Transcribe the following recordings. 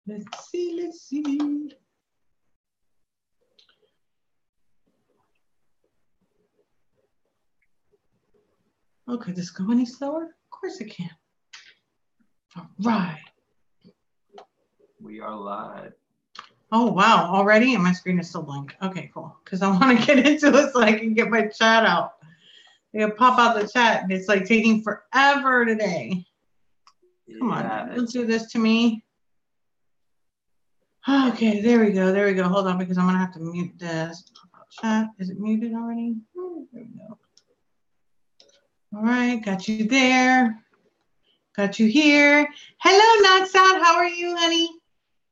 Let's see, let's see. Oh, could this go any slower? Of course it can. All right. We are live. Oh, wow. Already? And my screen is still blank. Okay, cool. Because I want to get into it so I can get my chat out. I gotta pop out the chat, and it's like taking forever today. Come on, don't do this to me. Okay, there we go. There we go. Hold on, because I'm gonna have to mute this. Chat, is it muted already? Oh, there we go. All right, got you there. Got you here. Hello, Noxout. How are you, honey?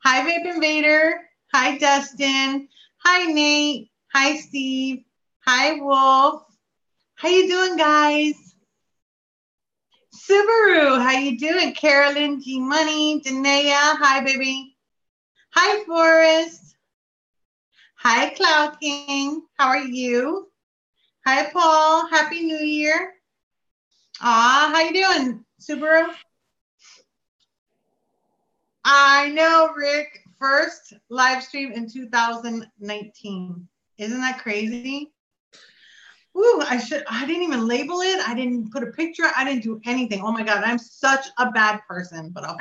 Hi, Vape Invader. Hi, Dustin. Hi, Nate. Hi, Steve. Hi, Wolf. How you doing, guys? Subaru, how you doing? Carolyn, G Money, Danaea, hi, baby. Hi, Forrest. Hi, Cloud King. How are you? Hi, Paul. Happy New Year. How you doing, Subaru? I know, Rick. First live stream in 2019. Isn't that crazy? Ooh, I didn't even label it. I didn't put a picture. I didn't do anything. Oh my God, I'm such a bad person, but I'll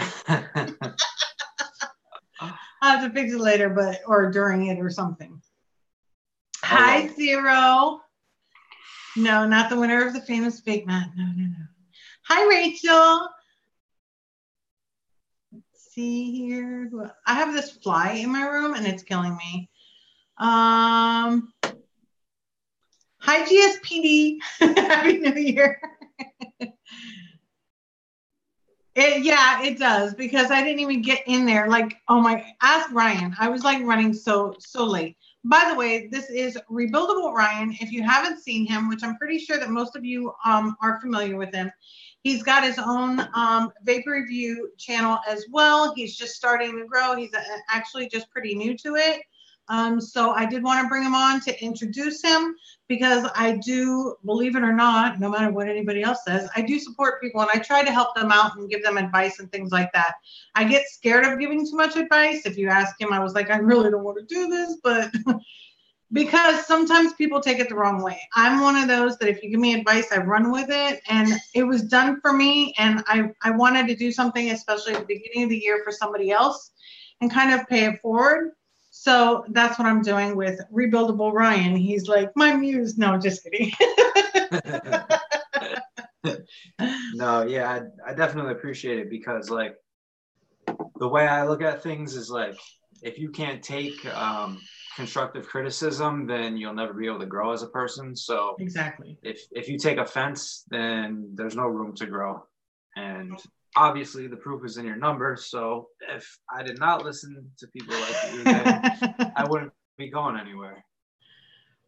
have to fix it later, or during it or something. Hi, Zero. No, not the winner of the famous Big Man. No. Hi, Rachel. Let's see here. I have this fly in my room and it's killing me. Hi, GSPD. Happy New Year. Yeah, it does, because I didn't even get in there. Like, oh my, ask Ryan. I was like running so late. By the way, this is Rebuildable Ryan. If you haven't seen him, which I'm pretty sure that most of you are familiar with him, he's got his own vape review channel as well. He's just starting to grow. He's actually just pretty new to it. So I did want to bring him on to introduce him, because I do, believe it or not, no matter what anybody else says, I do support people and I try to help them out and give them advice and things like that. I get scared of giving too much advice. If you ask him, I was like, I really don't want to do this, but because sometimes people take it the wrong way. I'm one of those that if you give me advice, I run with it, and it was done for me, and I wanted to do something, especially at the beginning of the year, for somebody else and kind of pay it forward. So that's what I'm doing with Rebuildable Ryan. He's like my muse. No, just kidding. No, yeah, I definitely appreciate it, because like the way I look at things is like, if you can't take constructive criticism, then you'll never be able to grow as a person. So exactly, if you take offense, then there's no room to grow. And obviously the proof is in your numbers. So if I did not listen to people like you, then I wouldn't be going anywhere.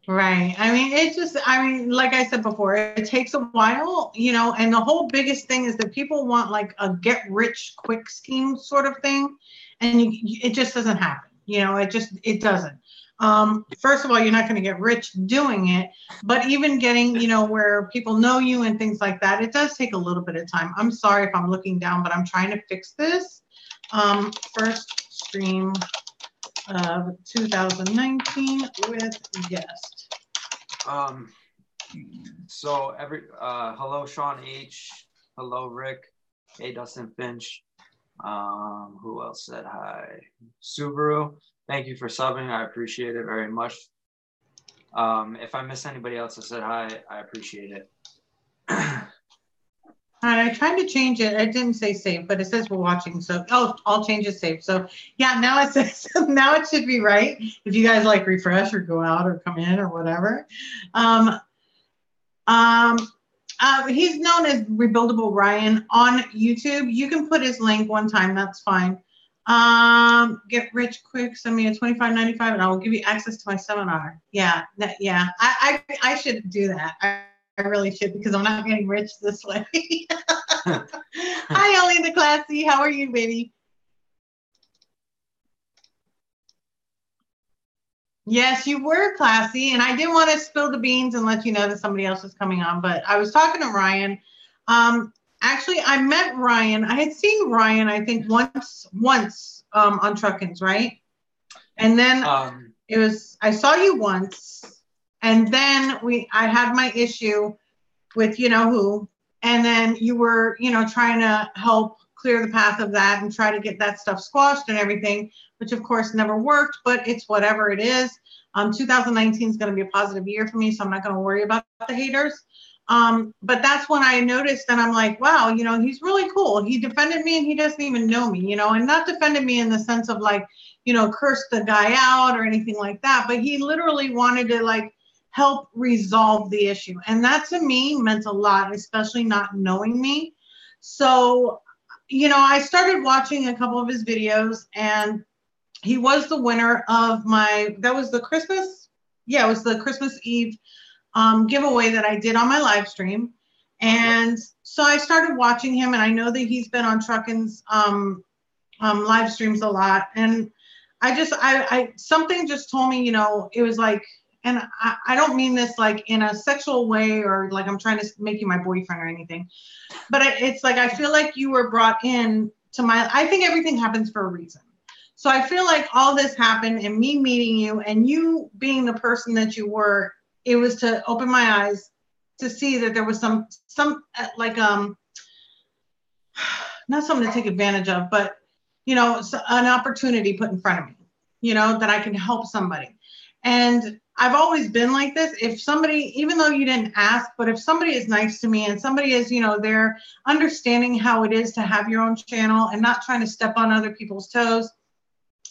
Right. I mean, like I said before, it takes a while, and the whole biggest thing is that people want like a get rich quick scheme sort of thing. And it just doesn't happen. It doesn't. First of all, you're not going to get rich doing it, but even getting, where people know you and things like that, it does take a little bit of time. I'm sorry if I'm looking down, but I'm trying to fix this. First stream of 2019 with guest. So hello, Sean H. Hello, Rick. Hey, Dustin Finch. Who else said hi? Subaru. Thank you for subbing. I appreciate it very much. If I miss anybody else that said hi, I appreciate it. All right, I tried to change it. It didn't say save, but it says we're watching. So, I'll change it save. So, yeah, now it says, now it should be right. If you guys like refresh or go out or come in or whatever. He's known as Rebuildable Ryan on YouTube. You can put his link one time. That's fine. Get rich quick. Send me a $25.95 and I will give you access to my seminar. Yeah. I should do that. I really should, because I'm not getting rich this way. Hi, Ellie the Classy. How are you, baby? Yes, you were classy, and I didn't want to spill the beans and let you know that somebody else was coming on, but I was talking to Ryan. Actually, I met Ryan. I had seen Ryan, I think once on Truckins, right? And then I saw you once, and then I had my issue with you know who, and then you were, trying to help clear the path of that and try to get that stuff squashed and everything, which of course never worked, but it's whatever it is. 2019 is going to be a positive year for me, so I'm not going to worry about the haters. But that's when I noticed, and I'm like, wow, he's really cool. He defended me and he doesn't even know me, and not defended me in the sense of like, curse the guy out or anything like that. But he literally wanted to like help resolve the issue. And that to me meant a lot, especially not knowing me. So, I started watching a couple of his videos, and he was the winner of that was the Christmas. Yeah, it was the Christmas Eve giveaway that I did on my live stream. And so I started watching him, and I know that he's been on Truckin's live streams a lot. And I something just told me, it was like, and I don't mean this like in a sexual way or like I'm trying to make you my boyfriend or anything, but it's like, I feel like you were brought in to I think everything happens for a reason. So I feel like all this happened and me meeting you and you being the person that you were, it was to open my eyes to see that there was some like, not something to take advantage of, but, an opportunity put in front of me, that I can help somebody. And I've always been like this. If somebody, even though you didn't ask, but if somebody is nice to me and somebody is, they're understanding how it is to have your own channel and not trying to step on other people's toes,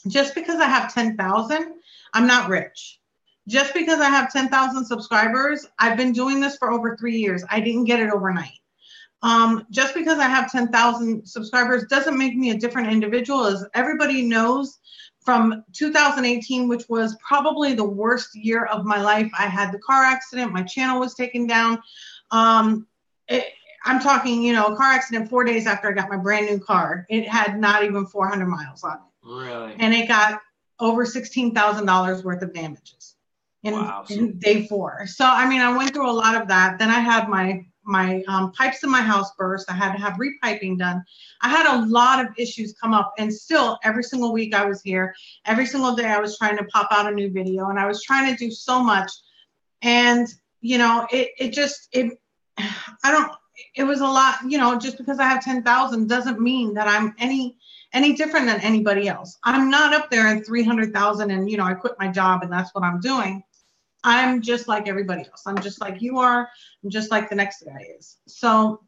just because I have 10,000, I'm not rich. Just because I have 10,000 subscribers, I've been doing this for over 3 years. I didn't get it overnight. Just because I have 10,000 subscribers doesn't make me a different individual. As everybody knows, from 2018, which was probably the worst year of my life, I had the car accident. My channel was taken down. I'm talking, a car accident 4 days after I got my brand new car. It had not even 400 miles on it. Really? And it got over $16,000 worth of damages in day 4. So, I mean, I went through a lot of that. Then I had my pipes in my house burst. I had to have repiping done. I had a lot of issues come up, and still every single week I was here. Every single day I was trying to pop out a new video, and I was trying to do so much. And, it was a lot, just because I have 10,000 doesn't mean that I'm any different than anybody else. I'm not up there at 300,000 and, I quit my job and that's what I'm doing. I'm just like everybody else. I'm just like you are. I'm just like the next guy is. So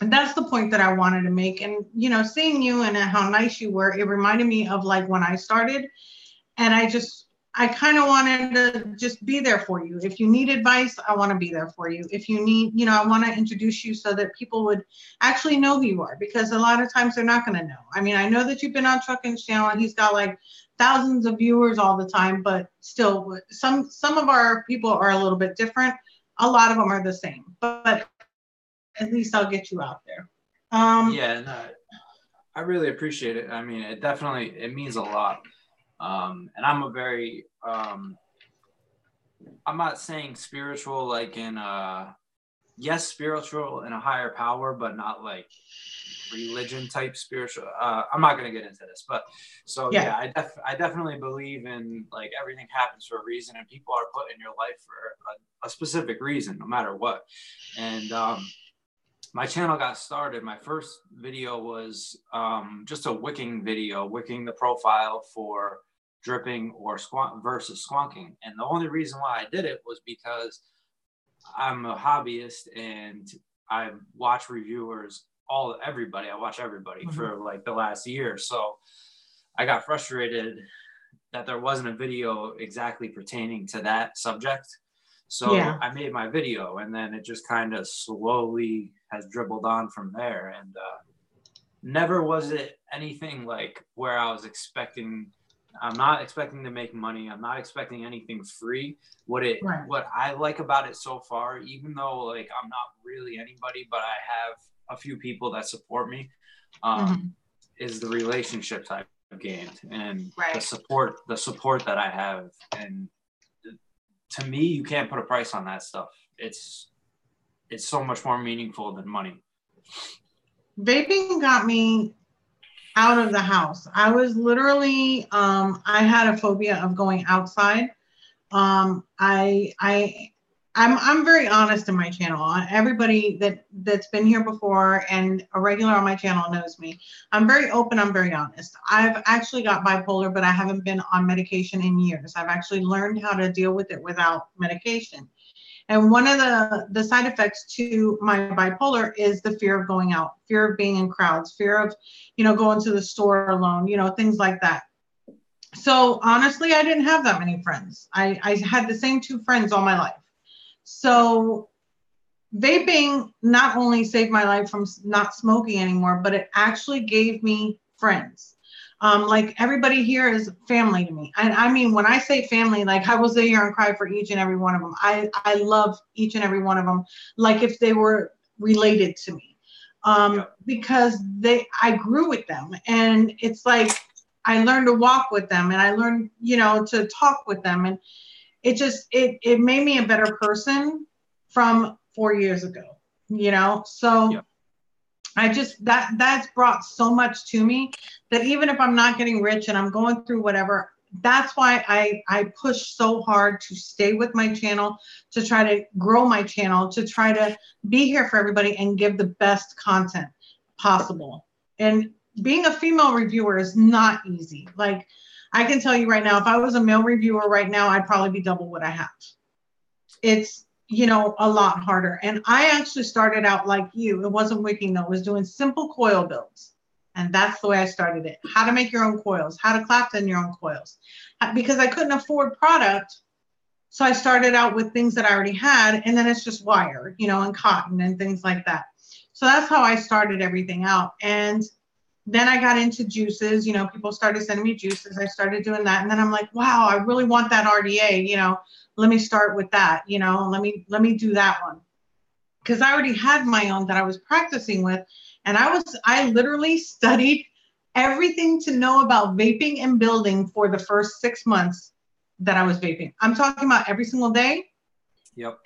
that's the point that I wanted to make. And, seeing you and how nice you were, it reminded me of like when I started, and I kind of wanted to just be there for you. If you need advice, I want to be there for you. If you need, I want to introduce you so that people would actually know who you are, because a lot of times they're not going to know. I mean, I know that you've been on Truckin's channel and he's got like thousands of viewers all the time, but still some of our people are a little bit different. A lot of them are the same, but at least I'll get you out there. Yeah, no, I really appreciate it. I mean, it means a lot. And I'm a very, I'm not saying spiritual, like in, yes, spiritual in a higher power, but not like religion type spiritual. I'm not going to get into this, but so yeah, I definitely believe in like everything happens for a reason, and people are put in your life for a specific reason, no matter what. And, my channel got started. My first video was just a wicking video, wicking the profile for dripping or versus squonking. And the only reason why I did it was because I'm a hobbyist and I watch reviewers, everybody. I watch everybody for like the last year. So I got frustrated that there wasn't a video exactly pertaining to that subject. So I made my video, and then it just kind of slowly has dribbled on from there. And never was it anything like where I was expecting. I'm not expecting to make money. I'm not expecting anything free. What I like about it so far, even though like I'm not really anybody, but I have a few people that support me, is the relationships I've gained and the support that I have. And to me, you can't put a price on that stuff. It's so much more meaningful than money. Vaping got me out of the house. I was literally, I had a phobia of going outside. I'm very honest in my channel. Everybody that's been here before and a regular on my channel knows me. I'm very open. I'm very honest. I've actually got bipolar, but I haven't been on medication in years. I've actually learned how to deal with it without medication. And one of the side effects to my bipolar is the fear of going out, fear of being in crowds, fear of, going to the store alone, things like that. So honestly, I didn't have that many friends. I had the same two friends all my life. So vaping not only saved my life from not smoking anymore, but it actually gave me friends. Like everybody here is family to me. And I mean, when I say family, like I will sit here and cry for each and every one of them. I love each and every one of them, like if they were related to me, because I grew with them, and it's like I learned to walk with them, and I learned, to talk with them, and it made me a better person from 4 years ago, so. I just, that's brought so much to me that even if I'm not getting rich and I'm going through whatever, that's why I push so hard to stay with my channel, to try to grow my channel, to try to be here for everybody and give the best content possible. And being a female reviewer is not easy. Like I can tell you right now, if I was a male reviewer right now, I'd probably be double what I have. It's, a lot harder. And I actually started out like you. It wasn't wicking though. It was doing simple coil builds. And that's the way I started it. How to make your own coils, how to clap in your own coils. Because I couldn't afford product. So I started out with things that I already had. And then it's just wire, and cotton and things like that. So that's how I started everything out. And then I got into juices, people started sending me juices. I started doing that. And then I'm like, wow, I really want that RDA, let me start with that, let me do that one. Because I already had my own that I was practicing with. And I literally studied everything to know about vaping and building for the first 6 months that I was vaping. I'm talking about every single day,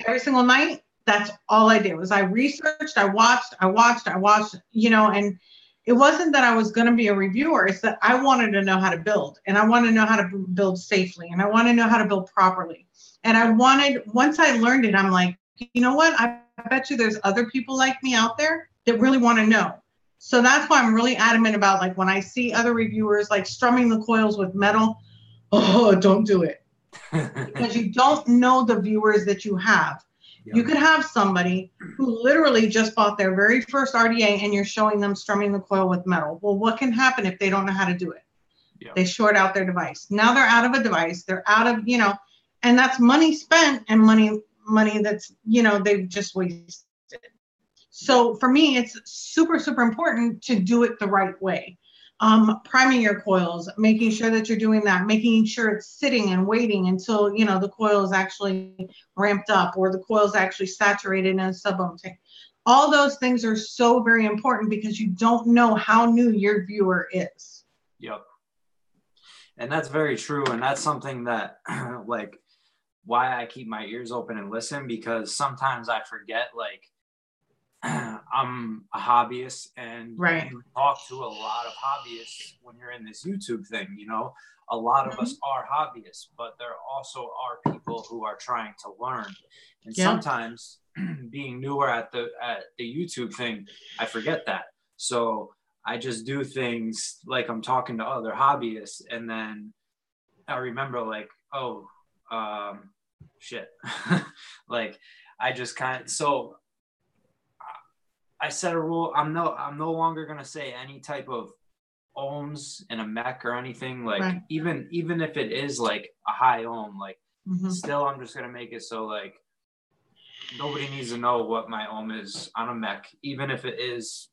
every single night. That's all I did was I researched, I watched, and it wasn't that I was going to be a reviewer. It's that I wanted to know how to build, and I wanted to know how to build safely, and I want to know how to build properly. And once I learned it, I'm like, you know what? I bet you there's other people like me out there that really want to know. So that's why I'm really adamant about, like, when I see other reviewers like strumming the coils with metal, don't do it. Because you don't know the viewers that you have. You could have somebody who literally just bought their very first RDA and you're showing them strumming the coil with metal. Well, what can happen if they don't know how to do it? They short out their device. Now they're out of a device. They're out of, and that's money spent and money that's, they've just wasted. So for me, it's super, super important to do it the right way. Priming your coils, making sure that you're doing that, making sure it's sitting and waiting until, the coil is actually ramped up or the coil is actually saturated in a sub-ohm tank. All those things are so very important because you don't know how new your viewer is. Yep. And that's very true. And that's something that, like, why I keep my ears open and listen, because sometimes I forget, like, I'm a hobbyist, and you talk to a lot of hobbyists when you're in this YouTube thing. A lot of us are hobbyists, but there also are people who are trying to learn. And sometimes being newer at the YouTube thing, I forget that. So I just do things like I'm talking to other hobbyists, and then I remember, like, oh, shit. Like, I just so I set a rule. I'm no longer gonna say any type of ohms in a mech or anything. Like even if it is like a high ohm, like still I'm just gonna make it so like nobody needs to know what my ohm is on a mech, even if it is,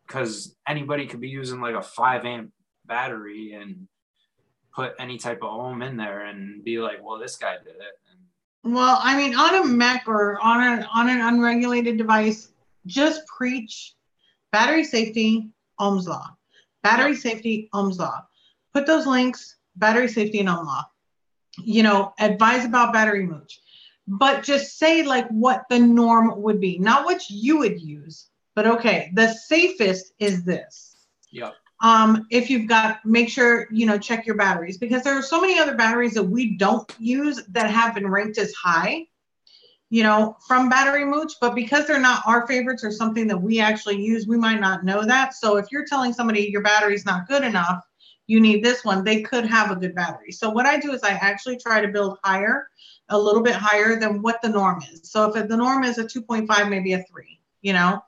because anybody could be using like a 5 amp battery and put any type of ohm in there and be like, well, this guy did it. Well, I mean, on a mech or on an unregulated device, just preach battery safety, Ohm's law. Battery safety, Ohm's law. Put those links, battery safety and Ohm law. Advise about battery mooch. But just say like what the norm would be, not what you would use, But okay, the safest is this. Yep. If you've got, make sure, you know, check your batteries, because there are so many other batteries that we don't use that have been ranked as high, you know, from Battery Mooch, but because they're not our favorites or something that we actually use, we might not know that. So if you're telling somebody your battery's not good enough, you need this one, they could have a good battery. So what I do is I actually try to build higher, a little bit higher than what the norm is. So if the norm is a 2.5, maybe a 3, you know,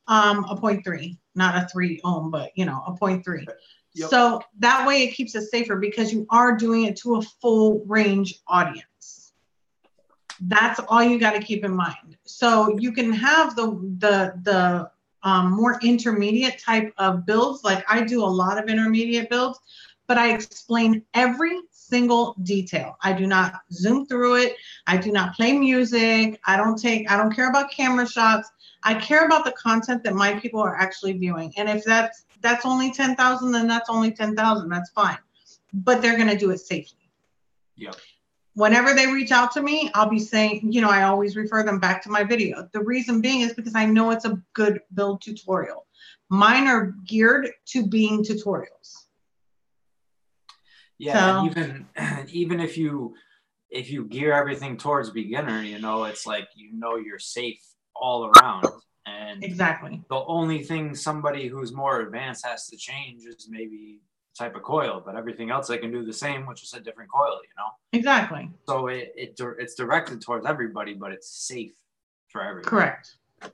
a 0.3, not a 3 ohm, but you know, a 0.3. Yep. So that way it keeps it safer because you are doing it to a full range audience. That's all you got to keep in mind. So you can have the more intermediate type of builds. Like I do a lot of intermediate builds, but I explain every single detail. I do not zoom through it. I do not play music. I don't care about camera shots. I care about the content that my people are actually viewing. And if that's only 10,000, then that's only 10,000. That's fine. But they're going to do it safely. Yep. Whenever they reach out to me, I'll be saying, you know, I always refer them back to my video. The reason being is because I know it's a good build tutorial. Mine are geared to being tutorials. Yeah, so, and even if you gear everything towards beginner, you know, it's like, you know, you're safe all around. And exactly. The only thing somebody who's more advanced has to change is maybe type of coil, but everything else they can do the same, which is a different coil, you know. Exactly. So it's directed towards everybody, but it's safe for everybody.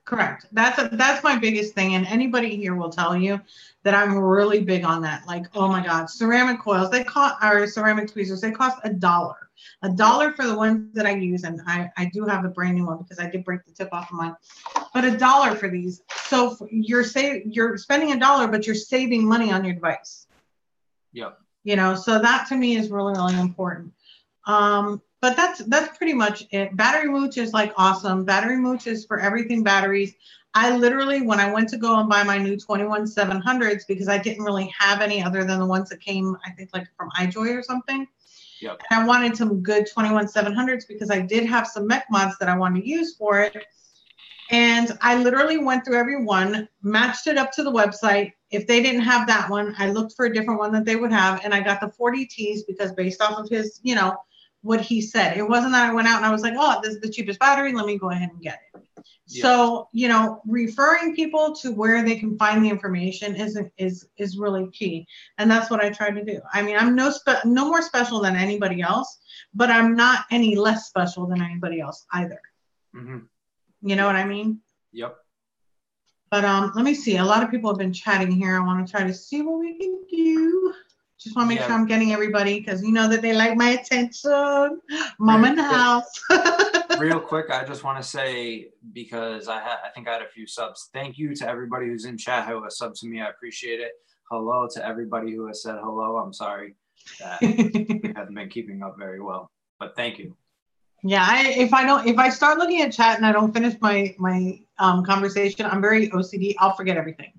Correct. That's my biggest thing, and anybody here will tell you that I'm really big on that. Like, oh my God, ceramic coils, our ceramic tweezers, they cost $1. $1 for the ones that I use, and I do have a brand new one because I did break the tip off of mine. But $1 for these. So you're spending $1, but you're saving money on your device. Yep. You know, so that to me is really, really important. But that's pretty much it. Battery Mooch is like awesome. Battery Mooch is for everything batteries. I literally, when I went to go and buy my new 21700s, because I didn't really have any other than the ones that came, I think, like from iJoy or something. Yep. And I wanted some good 21700s because I did have some mech mods that I wanted to use for it. And I literally went through every one, matched it up to the website. If they didn't have that one, I looked for a different one that they would have. And I got the 40Ts because based off of his, you know, what he said. It wasn't that I went out and I was like, oh, this is the cheapest battery. Let me go ahead and get it. Yeah. So, you know, referring people to where they can find the information is really key. And that's what I try to do. I mean, I'm no more special than anybody else, but I'm not any less special than anybody else either. Mm-hmm. You know what I mean? Yep. But let me see. A lot of people have been chatting here. I want to try to see what we can do. Just want to make sure I'm getting everybody, because you know that they like my attention. Mom in the house. Real quick, I just want to say, because I think I had a few subs. Thank you to everybody who's in chat who has subbed to me. I appreciate it. Hello to everybody who has said hello. I'm sorry that we haven't been keeping up very well, but thank you. Yeah, if I start looking at chat and I don't finish my conversation, I'm very OCD. I'll forget everything.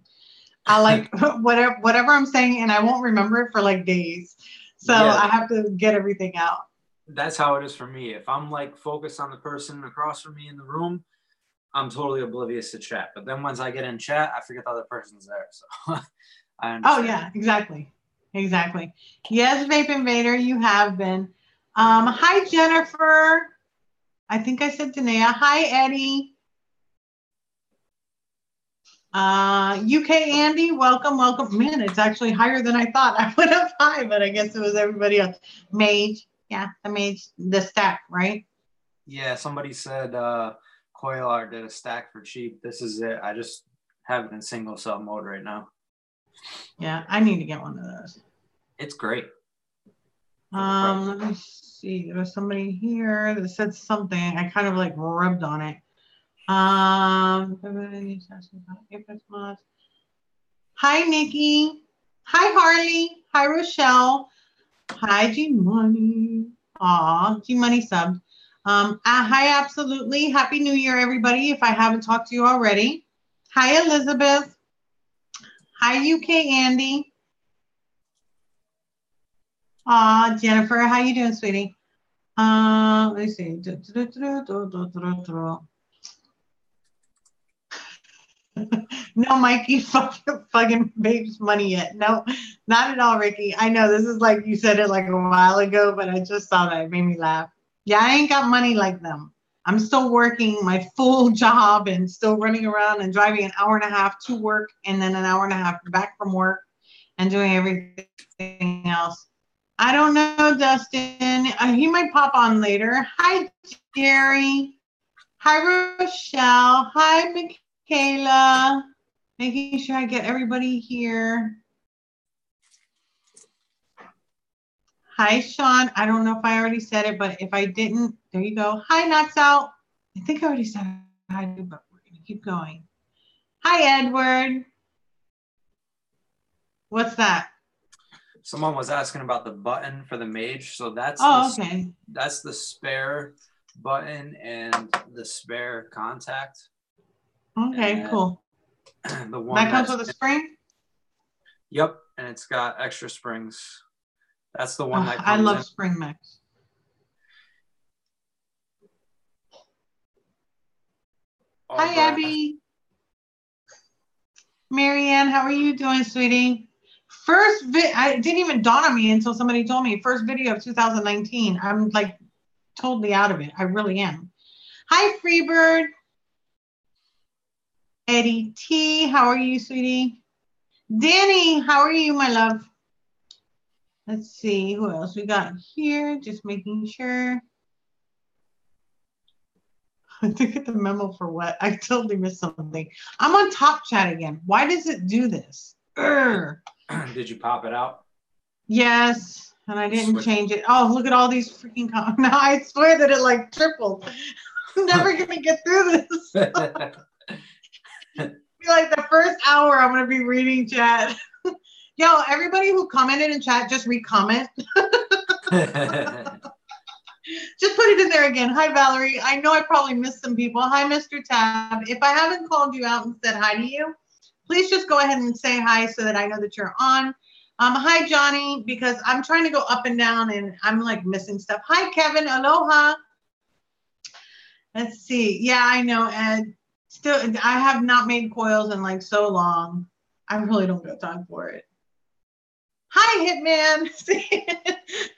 I like whatever I'm saying, and I won't remember it for like days. So yeah. I have to get everything out. That's how it is for me. If I'm like focused on the person across from me in the room, I'm totally oblivious to chat. But then once I get in chat, I forget the other person's there. So I understand. Oh yeah, exactly. Yes, Vape Invader, you have been. Hi Jennifer. I think I said Danae. Hi Eddie. UK Andy, welcome. Man, it's actually higher than I thought. I went up high, but I guess it was everybody else. Mage, yeah, the Mage, the stack, right? Yeah, somebody said Coil Art did a stack for cheap. This is it. I just have it in single cell mode right now. Yeah, I need to get one of those. It's great. Let me see. There was somebody here that said something. I kind of like rubbed on it. Hi Nikki. Hi Harley. Hi Rochelle. Hi G Money. Aw, G Money subbed. Hi, absolutely. Happy New Year, everybody. If I haven't talked to you already. Hi Elizabeth. Hi UK Andy. Aw, Jennifer. How you doing, sweetie? Let me see. No, Mikey fucking Vape's money yet. No, not at all, Ricky. I know this is like you said it like a while ago, but I just saw that. It made me laugh. Yeah, I ain't got money like them. I'm still working my full job and still running around and driving an hour and a half to work and then an hour and a half back from work and doing everything else. I don't know, Dustin. He might pop on later. Hi, Jerry. Hi, Rochelle. Hi, Michaela. Making sure I get everybody here. Hi, Sean. I don't know if I already said it, but if I didn't, there you go. Hi, Knocks Out. I think I already said hi, but we're going to keep going. Hi, Edward. What's that? Someone was asking about the button for the Mage. So that's okay. That's the spare button and the spare contact. Okay, cool. The one that comes with a spring? Yep, and it's got extra springs. That's the one that comes I love spring mix. Hi, Abby. Marianne, how are you doing, sweetie? I didn't even dawn on me until somebody told me. First video of 2019. I'm like totally out of it. I really am. Hi, Freebird. Eddie T, how are you, sweetie? Danny, how are you, my love? Let's see who else we got here. Just making sure. I didn't get the memo for what? I totally missed something. I'm on Top Chat again. Why does it do this? Did you pop it out? Yes, and I didn't change it. Oh, look at all these freaking comments. Now I swear that it like tripled. I'm never going to get through this. Like the first hour, I'm going to be reading chat. Yo, everybody who commented in chat, just re-comment. Just put it in there again. Hi, Valerie. I know I probably missed some people. Hi, Mr. Tab. If I haven't called you out and said hi to you, please just go ahead and say hi so that I know that you're on. Hi, Johnny, because I'm trying to go up and down and I'm like missing stuff. Hi, Kevin. Aloha. Let's see. Yeah, I know, Ed. Still, I have not made coils in like so long. I really don't got time for it. Hi, Hitman.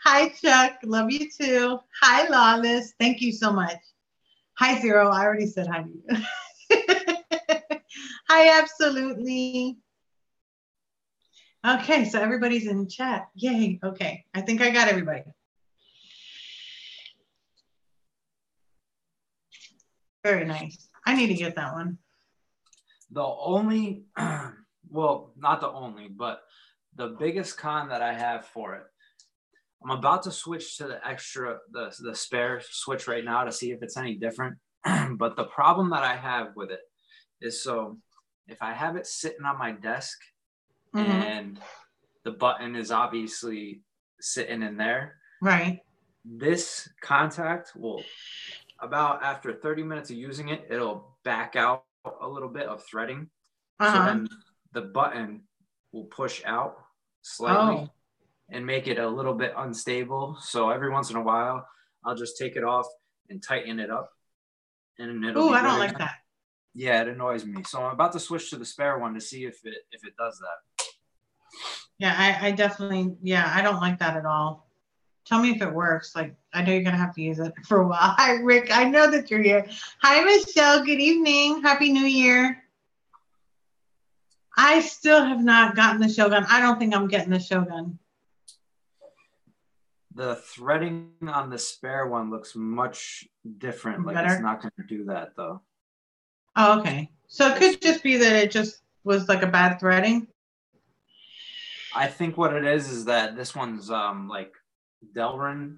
Hi, Chuck. Love you too. Hi, Lawless. Thank you so much. Hi, Zero. I already said hi to you. Hi, absolutely. Okay, so everybody's in chat. Yay. Okay, I think I got everybody. Very nice. I need to get that one. The only, well, not the only, but the biggest con that I have for it, I'm about to switch to the spare switch right now to see if it's any different. But the problem that I have with it is, so if I have it sitting on my desk and the button is obviously sitting in there, right? This contact will, about after 30 minutes of using it, it'll back out a little bit of threading. So then the button will push out slightly and make it a little bit unstable. So every once in a while, I'll just take it off and tighten it up. And it'll I don't like that. Yeah, it annoys me. So I'm about to switch to the spare one to see if it does that. Yeah, I definitely, I don't like that at all. Tell me if it works. Like, I know you're going to have to use it for a while. Hi, Rick. I know that you're here. Hi, Michelle. Good evening. Happy New Year. I still have not gotten the Shogun. I don't think I'm getting the Shogun. The threading on the spare one looks much different. Like, it's not going to do that, though. Oh, okay. So it could just be that it just was like a bad threading? I think what it is that this one's like Delrin,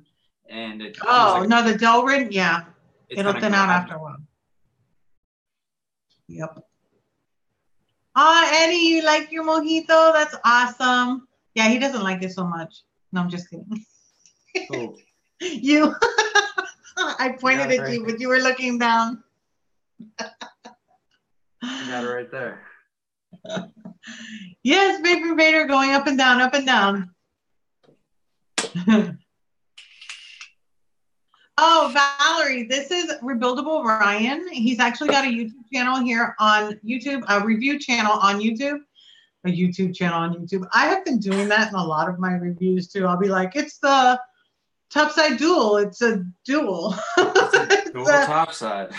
and it. Oh, no, the Delrin, yeah. It'll thin out after a while. Yep. Oh, Eddie, you like your mojito? That's awesome. Yeah, he doesn't like it so much. No, I'm just kidding. Cool. You. I pointed at you, but you were looking down. I got it right there. Yes, Vapor Vader going up and down, up and down. Oh, Jeffrey, this is Rebuildable Ryan. He's actually got a YouTube channel here on YouTube, a review channel on YouTube. A YouTube channel on YouTube. I have been doing that in a lot of my reviews too. I'll be like, it's the topside duel. It's a duel. Dual topside.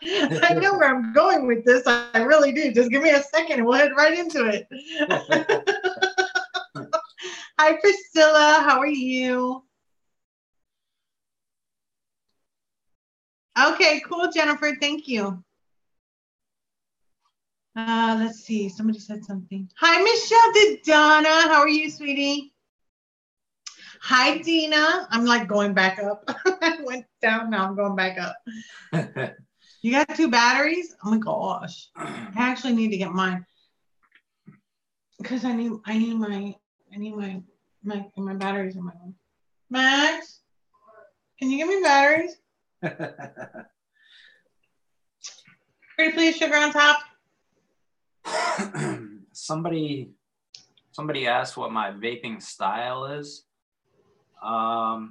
I know where I'm going with this. I really do. Just give me a second and we'll head right into it. Hi, Priscilla. How are you? Okay, cool, Jennifer. Thank you. Let's see. Somebody said something. Hi, Michelle Donna. How are you, sweetie? Hi, Dina. I'm like going back up. I went down. Now I'm going back up. You got 2 batteries? Oh my gosh. I actually need to get mine because I need my batteries in my room. Max, can you give me batteries? Pretty please, sugar on top. Somebody asked what my vaping style is. I'd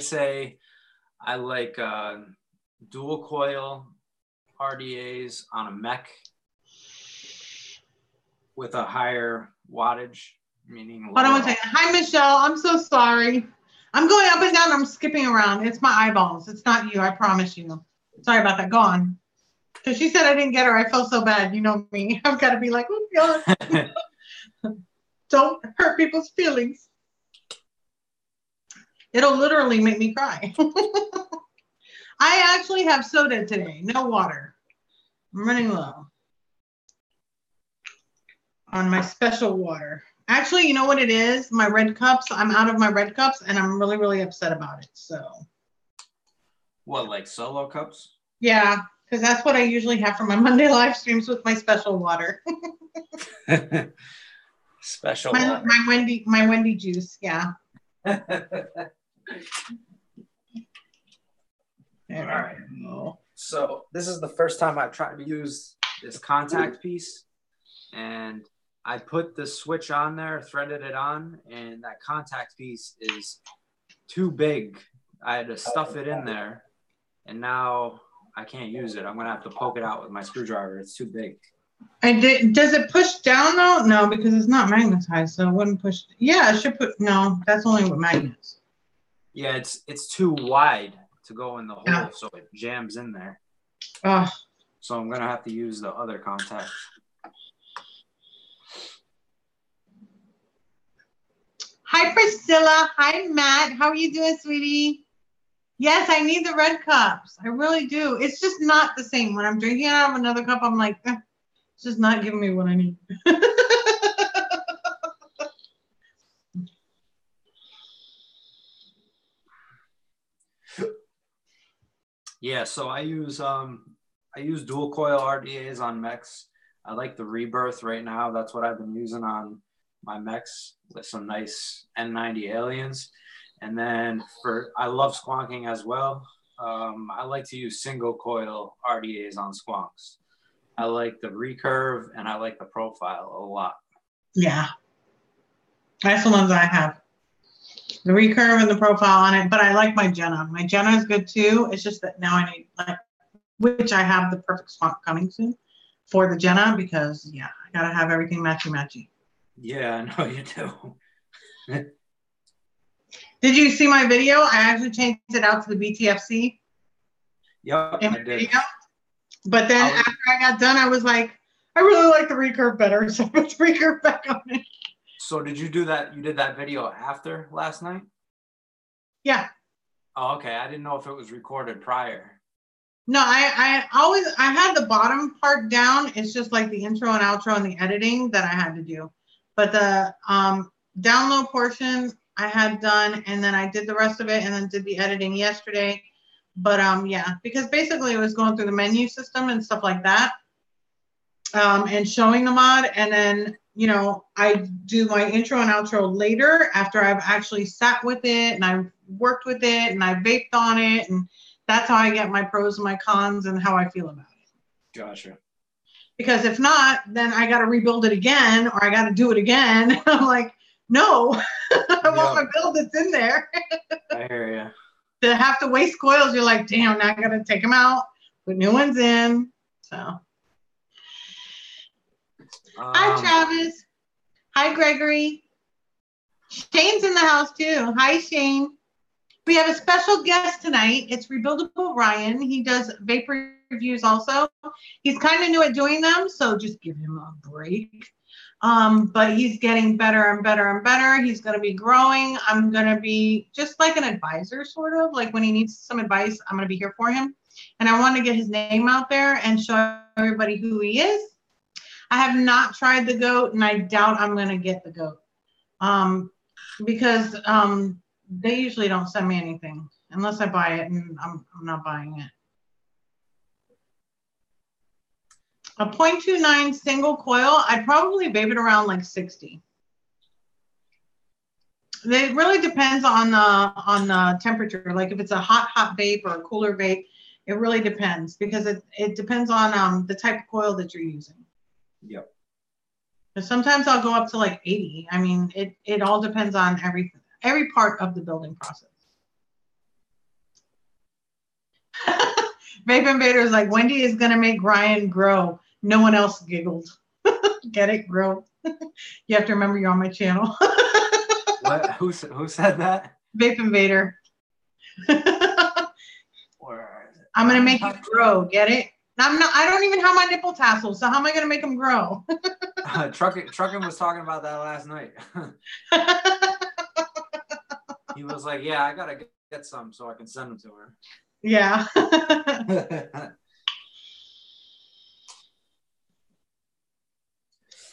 say I like dual coil RDAs on a mech with a higher wattage, meaning Hold on one second. Hi, Michelle. I'm so sorry. I'm going up and down. I'm skipping around. It's my eyeballs. It's not you. I promise you. Sorry about that. Go on. Because she said I didn't get her. I felt so bad. You know me. I've got to be like, oh, God. Don't hurt people's feelings. It'll literally make me cry. I actually have soda today. No water. I'm running low on my special water. Actually, you know what it is? My red cups. I'm out of my red cups, and I'm really, really upset about it. So. What, like solo cups? Yeah, because that's what I usually have for my Monday live streams with my special water. Special water. My Wendy juice. Yeah. All right. So this is the first time I've tried to use this contact piece, and I put the switch on there, threaded it on, and that contact piece is too big. I had to stuff it in there, and now I can't use it. I'm gonna have to poke it out with my screwdriver. It's too big. And does it push down though? No, because it's not magnetized, so it wouldn't push. Yeah, it should put. No, that's only with magnets. Yeah, it's too wide to go in the hole, so it jams in there. So I'm gonna have to use the other contact. Hi, Priscilla. Hi, Matt. How are you doing, sweetie? Yes, I need the red cups. I really do. It's just not the same. When I'm drinking out of another cup, I'm like, it's just not giving me what I need. Yeah, so I use dual coil RDAs on mechs. I like the Rebirth right now. That's what I've been using on my mechs with some nice N90 aliens. And then I love squonking as well. I like to use single coil RDAs on squonks. I like the recurve and I like the profile a lot. Yeah. That's the ones I have. The recurve and the profile on it, but I like my Jenna. My Jenna is good too. It's just that now I need, which I have the perfect spot coming soon for the Jenna because, yeah, I got to have everything matchy-matchy. Yeah, I know you do. Did you see my video? I actually changed it out to the BTFC. Yep, I did. Video. But then after I got done, I was like, I really like the recurve better, so I put the recurve back on it. So did you do that? You did that video after last night? Yeah. Oh, okay. I didn't know if it was recorded prior. No, I had the bottom part down. It's just like the intro and outro and the editing that I had to do. But the download portion I had done, and then I did the rest of it and then did the editing yesterday. But yeah, because basically it was going through the menu system and stuff like that, and showing the mod, and then, you know, I do my intro and outro later after I've actually sat with it and I've worked with it and I vaped on it, and that's how I get my pros and my cons and how I feel about it. Gotcha. Because if not, then I got to rebuild it again, or I got to do it again. I'm like, No, I want my build that's in there. I hear you. To have to waste coils, you're like, damn, now I got to take them out, put new ones in. So. Hi, Travis. Hi, Gregory. Shane's in the house, too. Hi, Shane. We have a special guest tonight. It's Rebuildable Ryan. He does vape reviews also. He's kind of new at doing them, so just give him a break. But he's getting better and better and better. He's going to be growing. I'm going to be just like an advisor, sort of. Like when he needs some advice, I'm going to be here for him. And I want to get his name out there and show everybody who he is. I have not tried the goat, and I doubt I'm going to get the goat. Because they usually don't send me anything unless I buy it, and I'm not buying it. A 0.29 single coil, I'd probably vape it around like 60. It really depends on the temperature. Like if it's a hot vape or a cooler vape, it really depends because it depends on the type of coil that you're using. Yep. But sometimes I'll go up to like 80. I mean, it all depends on every part of the building process. Vape Invader is like, Wendy is going to make Ryan grow. No one else giggled. Get it? Grow. You have to remember you're on my channel. What? Who said that? Vape Invader. I'm going to make you grow. Get it? I don't even have my nipple tassels, so how am I going to make them grow? Truckin was talking about that last night. He was like, yeah, I got to get some so I can send them to her. Yeah.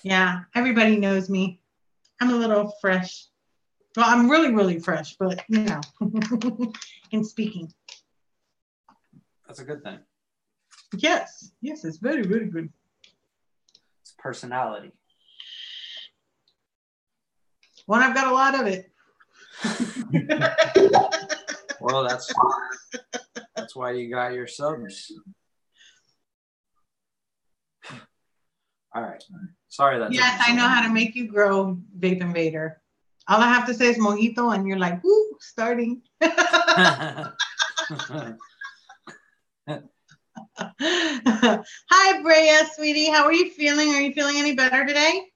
Yeah, everybody knows me. I'm a little fresh. Well, I'm really, really fresh, but, you know, in speaking. That's a good thing. Yes, it's very, very good. It's personality. Well, I've got a lot of it. Well, that's why you got your subs. All right. Sorry that. Yes, I know how to make you grow, Vape Invader. All I have to say is mojito, and you're like, woo, starting. Hi, Brea, sweetie. How are you feeling? Are you feeling any better today?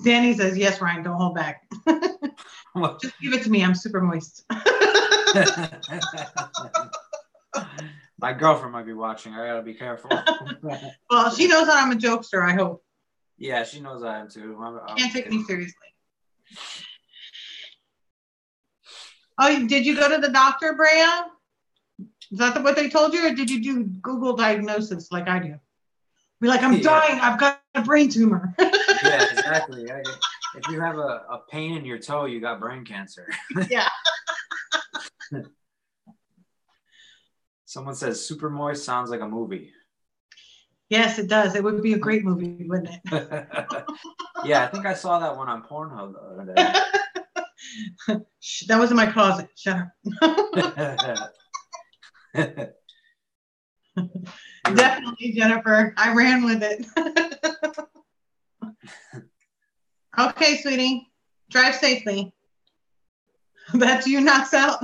Danny says, yes, Ryan, don't hold back. Just give it to me. I'm super moist. My girlfriend might be watching. I gotta be careful. Well, she knows that I'm a jokester, I hope. Yeah, she knows I am too. Can't take me seriously. Oh, did you go to the doctor, Brea? Is that what they told you, or did you do Google diagnosis like I do? Be like, I'm dying. I've got a brain tumor. Yeah, exactly. If you have a pain in your toe, you got brain cancer. Yeah. Someone says super moist sounds like a movie. Yes, it does. It would be a great movie, wouldn't it? Yeah, I think I saw that one on Pornhub the other day. Shh, that was in my closet. Shut up. Definitely, Jennifer. I ran with it. Okay, sweetie. Drive safely. That's you knocks out.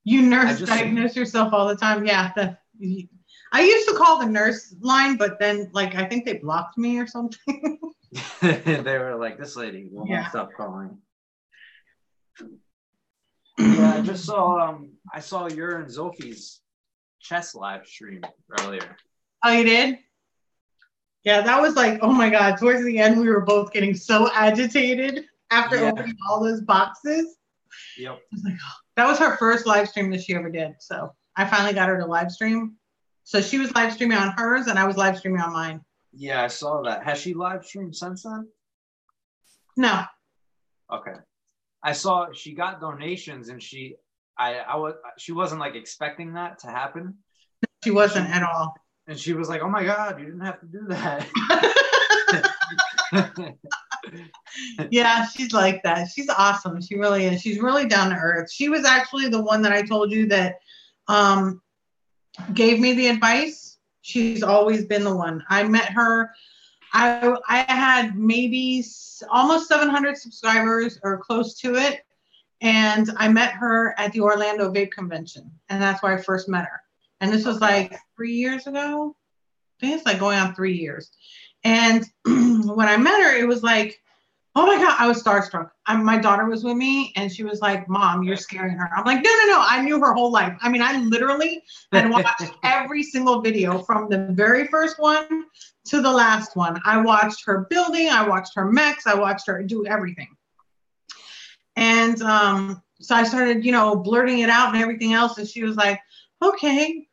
You nurse diagnose yourself all the time. Yeah. I used to call the nurse line, but then like I think they blocked me or something. They were like, this lady will not stop calling. Yeah, I just saw I saw your and Zofie's chess live stream earlier. Oh, you did? Yeah, that was like, oh my God, towards the end we were both getting so agitated after opening all those boxes. Yep. I was like, oh. That was her first live stream that she ever did. So I finally got her to live stream. So she was live streaming on hers and I was live streaming on mine. Yeah, I saw that. Has she live streamed since then? No. Okay. I saw she got donations and she wasn't like expecting that to happen. She wasn't at all. And she was like, oh my God, you didn't have to do that. Yeah, she's like that. She's awesome. She really is. She's really down to earth. She was actually the one that I told you that um, gave me the advice. She's always been the one. I met her. I had maybe almost 700 subscribers or close to it. And I met her at the Orlando Vape Convention. And that's where I first met her. And this was like 3 years ago. I think it's like going on 3 years. And when I met her, it was like, oh my God, I was starstruck. My daughter was with me and she was like, Mom, you're scaring her. I'm like, no. I knew her whole life. I mean, I literally had watched every single video from the very first one to the last one. I watched her building. I watched her mechs. I watched her do everything. And so I started, blurting it out and everything else. And she was like, okay,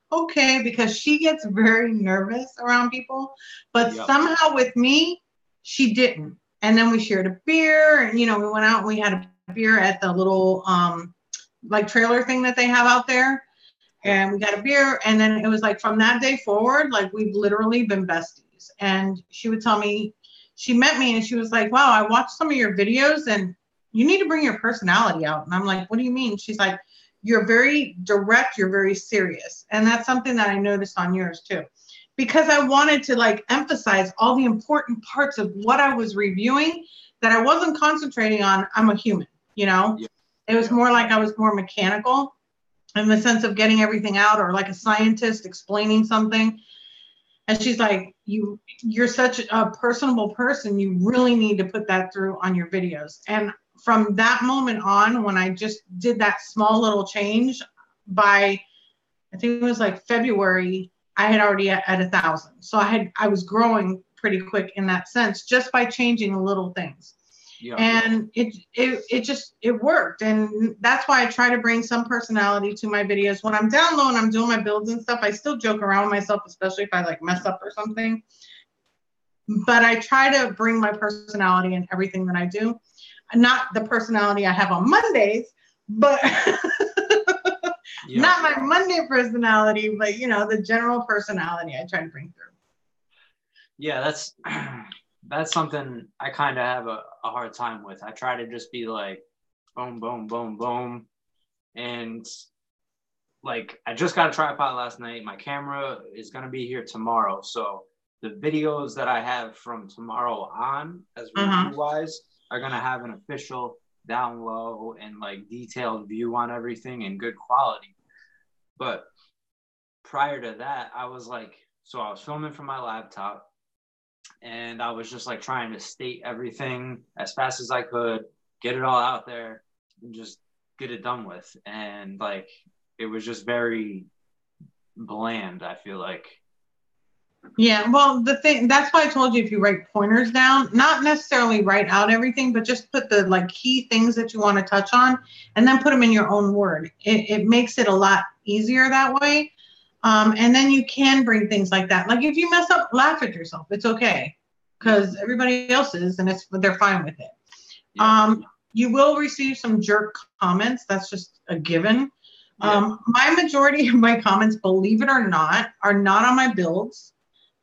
because she gets very nervous around people. But somehow with me, she didn't. And then we shared a beer and, we went out and we had a beer at the little like trailer thing that they have out there. And we got a beer. And then it was like from that day forward, like we've literally been besties. And she would tell me, she met me and she was like, wow, I watched some of your videos and you need to bring your personality out. And I'm like, what do you mean? She's like, you're very direct. You're very serious. And that's something that I noticed on yours too. Because I wanted to like emphasize all the important parts of what I was reviewing that I wasn't concentrating on. I'm a human, It was more like I was more mechanical in the sense of getting everything out, or like a scientist explaining something. And she's like, you're such a personable person. You really need to put that through on your videos. And from that moment on, when I just did that small little change, by, I think it was like February, I had already at 1,000. So I was growing pretty quick in that sense, just by changing little things. And it worked. And that's why I try to bring some personality to my videos. When I'm down low and I'm doing my builds and stuff, I still joke around with myself, especially if I like mess up or something. But I try to bring my personality in everything that I do. Not the personality I have on Mondays, but not my Monday personality, but the general personality I try to bring through. Yeah, that's something I kind of have a hard time with. I try to just be like, boom, boom, boom, boom. And like, I just got a tripod last night. My camera is going to be here tomorrow. So the videos that I have from tomorrow on, as review-wise, are going to have an official down low and like detailed view on everything and good quality. But prior to that, I was filming from my laptop and I was just like trying to state everything as fast as I could, get it all out there and just get it done with. And like, it was just very bland, I feel like. Yeah, well, that's why I told you, if you write pointers down, not necessarily write out everything, but just put the like key things that you want to touch on and then put them in your own word. It makes it a lot easier that way. And then you can bring things like that. Like if you mess up, laugh at yourself. It's okay, because everybody else is, and they're fine with it. Yeah. You will receive some jerk comments. That's just a given. Yeah. My majority of my comments, believe it or not, are not on my builds.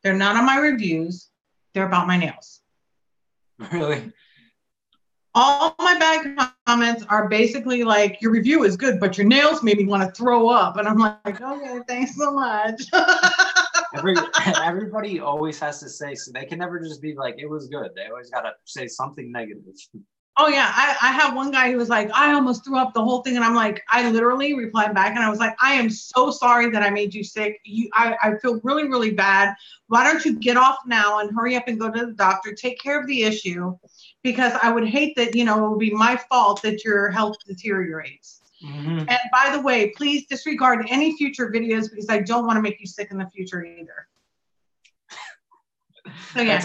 They're not on my reviews. They're about my nails. Really? All my bad comments are basically like, your review is good, but your nails made me want to throw up. And I'm like, okay, thanks so much. Everybody always has to say, so they can never just be like, it was good. They always got to say something negative. Oh, yeah. I have one guy who was like, I almost threw up the whole thing. And I'm like, I literally replied back and I was like, I am so sorry that I made you sick. I feel really, really bad. Why don't you get off now and hurry up and go to the doctor, take care of the issue, because I would hate that, it would be my fault that your health deteriorates. Mm-hmm. And by the way, please disregard any future videos because I don't want to make you sick in the future either. So, yeah.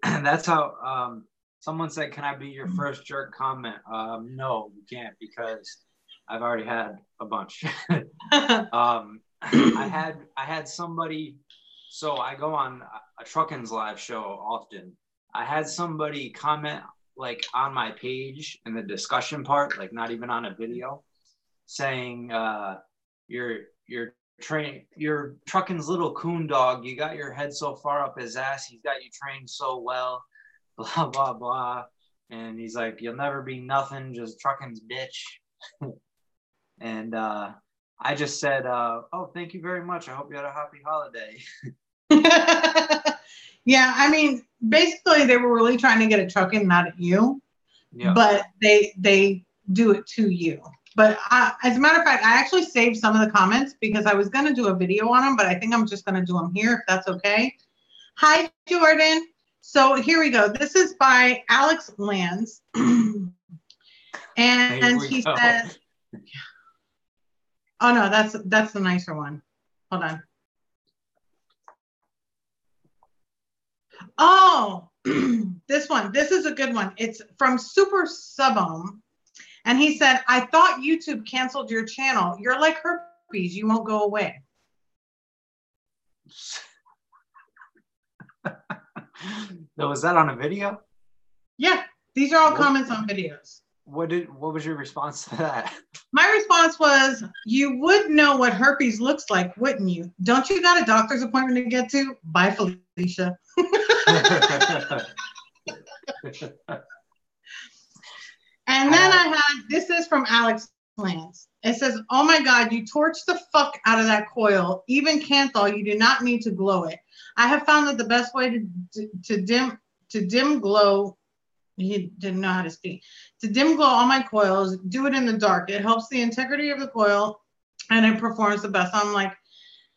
That's how, someone said, can I be your first jerk comment? No, you can't, because I've already had a bunch. I had somebody, so I go on a Truckin's live show often. I had somebody comment like on my page in the discussion part, like not even on a video, saying, you're Truckin's little coon dog. You got your head so far up his ass. He's got you trained so well. blah, blah, blah. And he's like, you'll never be nothing, just trucking's bitch. And I just said, oh, thank you very much. I hope you had a happy holiday. Yeah, I mean, basically they were really trying to get a trucking, not at you. Yeah. But they do it to you. But as a matter of fact, I actually saved some of the comments because I was going to do a video on them, but I think I'm just going to do them here if that's okay. Hi, Jordan. So here we go. This is by Alex Lands. And he says, oh, no, that's the nicer one. Hold on. Oh, this one. This is a good one. It's from Super Subome. And he said, I thought YouTube canceled your channel. You're like herpes. You won't go away. No, was that on a video? Yeah. These are all comments on videos. What was your response to that? My response was, you would know what herpes looks like, wouldn't you? Don't you got a doctor's appointment to get to? Bye, Felicia. And then I had, this is from Alex Lance. It says, oh my God, you torched the fuck out of that coil. Even Canthol, you do not need to glow it. I have found that the best way to dim glow, he didn't know how to speak, to dim glow all my coils, do it in the dark. It helps the integrity of the coil and it performs the best. I'm like,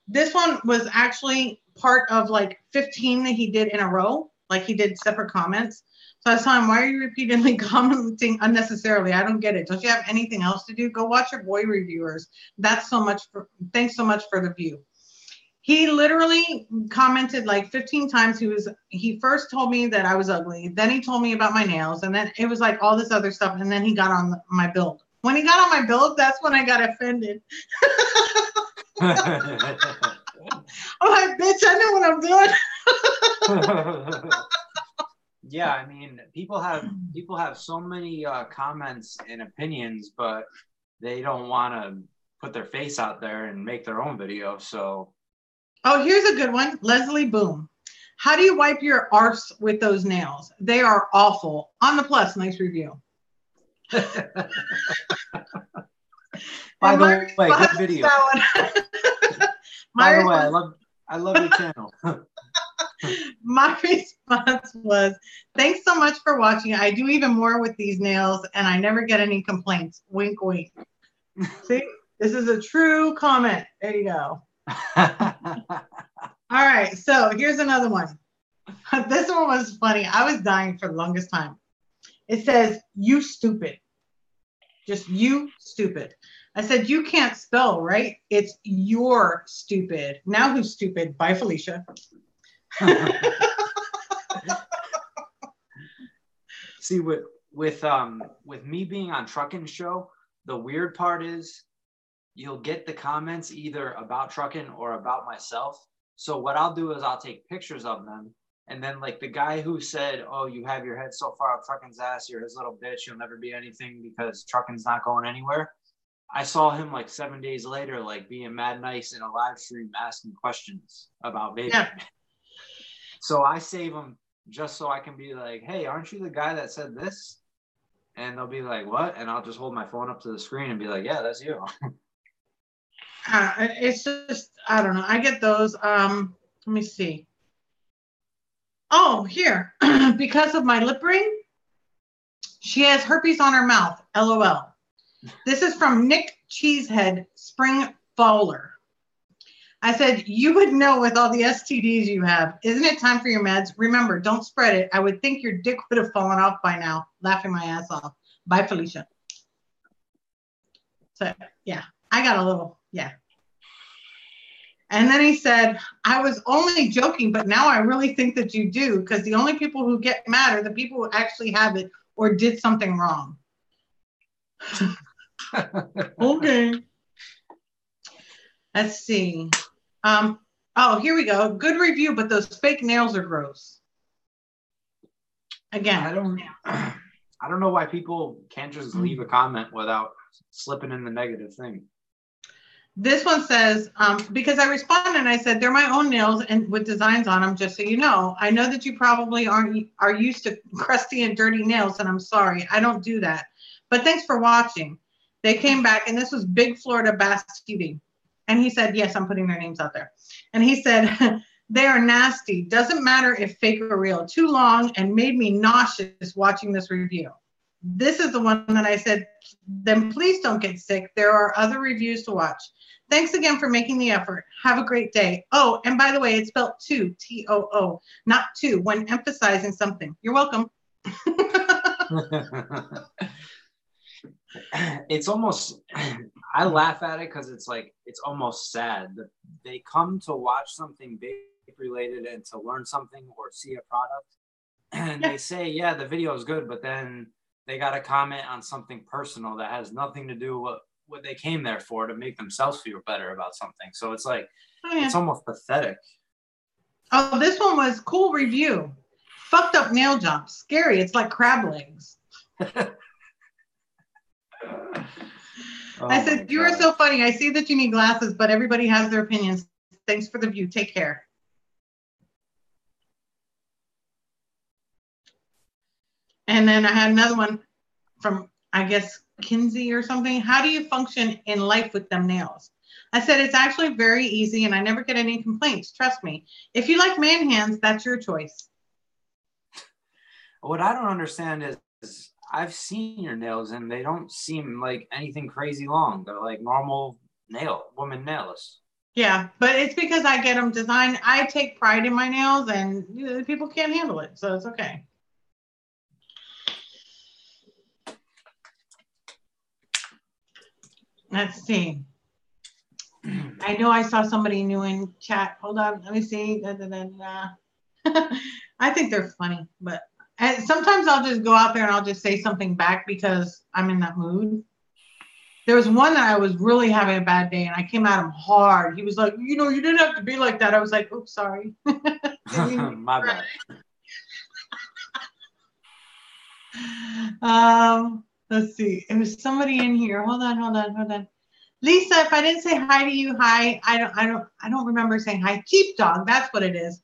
this one was actually part of like 15 that he did in a row. Like he did separate comments. So I was telling him, why are you repeatedly commenting unnecessarily? I don't get it. Don't you have anything else to do? Go watch your boy reviewers. Thanks so much for the view. He literally commented like 15 times. He first told me that I was ugly. Then he told me about my nails. And then it was like all this other stuff. And then he got on my build. When he got on my build, that's when I got offended. I'm like, bitch, I know what I'm doing. Yeah, I mean, people have so many comments and opinions, but they don't want to put their face out there and make their own video. So, oh, here's a good one, Leslie Boom. How do you wipe your arse with those nails? They are awful. On the plus, nice review. By the way, good video. By the way, I love your channel. My response was, thanks so much for watching. I do even more with these nails and I never get any complaints. Wink, wink. See, this is a true comment. There you go. All right, so here's another one. This one was funny. I was dying for the longest time. It says, you stupid. Just you stupid. I said, you can't spell, right? It's you're stupid. Now who's stupid? Bye, Felicia. See, with me being on Truckin' Show, the weird part is you'll get the comments either about trucking or about myself. So what I'll do is I'll take pictures of them, and then like the guy who said, oh, you have your head so far up trucking's ass, you're his little bitch, you'll never be anything because trucking's not going anywhere. I saw him like 7 days later, like being mad nice in a live stream asking questions about vaping. Yeah. So I save them just so I can be like, hey, aren't you the guy that said this? And they'll be like, what? And I'll just hold my phone up to the screen and be like, yeah, that's you. It's just, I don't know. I get those. Let me see. Oh, here. Because of my lip ring, she has herpes on her mouth. LOL. This is from Nick Cheesehead Spring Fowler. I said, you would know with all the STDs you have. Isn't it time for your meds? Remember, don't spread it. I would think your dick would have fallen off by now. Laughing my ass off. Bye, Felicia. So, yeah, I got a little, yeah. And then he said, I was only joking, but now I really think that you do, because the only people who get mad are the people who actually have it or did something wrong. Okay. Let's see. Oh, here we go. Good review, but those fake nails are gross. Again, I don't know why people can't just leave a comment without slipping in the negative thing. This one says, because I responded and I said, they're my own nails and with designs on them, just so you know. I know that you probably are used to crusty and dirty nails, and I'm sorry. I don't do that. But thanks for watching. They came back, and this was Big Florida Bass TV. And he said, yes, I'm putting their names out there. And he said, they are nasty. Doesn't matter if fake or real. Too long and made me nauseous watching this review. This is the one that I said, then please don't get sick. There are other reviews to watch. Thanks again for making the effort. Have a great day. Oh, and by the way, it's spelled too, T-O-O, not two, when emphasizing something. You're welcome. It's almost, I laugh at it because it's like, it's almost sad that they come to watch something vape related and to learn something or see a product. And they say, yeah, the video is good, but then they got to comment on something personal that has nothing to do with what they came there for, to make themselves feel better about something. So it's like, it's almost pathetic. Oh, this one was cool review. Fucked up nail job. Scary. It's like crab legs. I said, you are so funny. I see that you need glasses, but everybody has their opinions. Thanks for the view. Take care. And then I had another one from, I guess, Kinsey or something. How do you function in life with them nails? I said, it's actually very easy and I never get any complaints. Trust me. If you like man hands, that's your choice. What I don't understand is I've seen your nails and they don't seem like anything crazy long. They're like normal woman nails. Yeah, but it's because I get them designed. I take pride in my nails and people can't handle it. So it's okay. Let's see. I know I saw somebody new in chat. Hold on. Let me see. I think they're funny, but sometimes I'll just go out there and I'll just say something back because I'm in that mood. There was one that I was really having a bad day and I came at him hard. He was like, you didn't have to be like that. I was like, oops, sorry. My bad. Let's see. It was somebody in here. Hold on. Lisa, if I didn't say hi to you, hi. I don't remember saying hi. Cheap dog, that's what it is.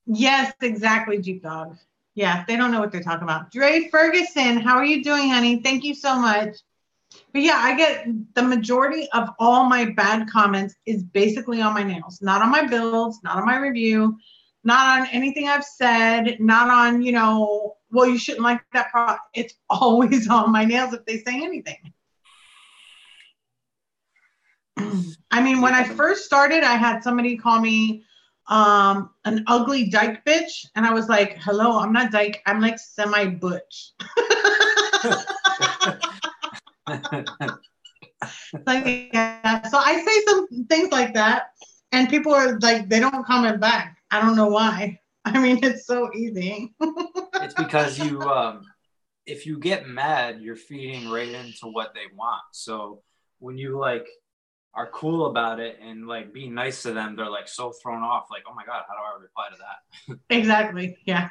Yes, exactly, Jeep dog. Yeah, they don't know what they're talking about. Dre Ferguson, how are you doing, honey? Thank you so much. But yeah, I get the majority of all my bad comments is basically on my nails, not on my builds, not on my review, not on anything I've said, not on, well, you shouldn't like that product. It's always on my nails if they say anything. I mean, when I first started, I had somebody call me an ugly dyke bitch. And I was like, hello, I'm not dyke. I'm like semi-butch. Like, yeah. So I say some things like that. And people are like, they don't comment back. I don't know why. I mean, it's so easy. It's because if you get mad, you're feeding right into what they want. So when you are cool about it and being nice to them, they're so thrown off. Like, oh my God, how do I reply to that? Exactly. Yeah.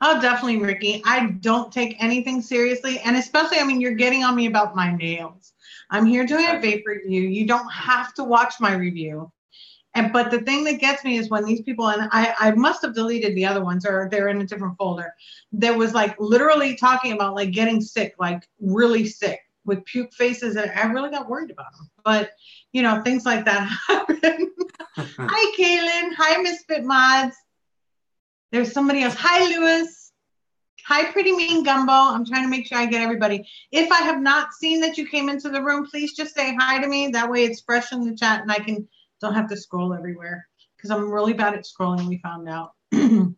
Oh, definitely, Ricky. I don't take anything seriously. And especially, I mean, you're getting on me about my nails. I'm here doing a vape review. You don't have to watch my review. But the thing that gets me is when these people, and I must have deleted the other ones or they're in a different folder, there was literally talking about getting sick, really sick with puke faces. And I really got worried about them. But, things like that happen. Hi, Kaylin. Hi, Misfit Mods. There's somebody else. Hi, Lewis. Hi, Pretty Mean Gumbo. I'm trying to make sure I get everybody. If I have not seen that you came into the room, please just say hi to me. That way it's fresh in the chat and I don't have to scroll everywhere because I'm really bad at scrolling, we found out. Thank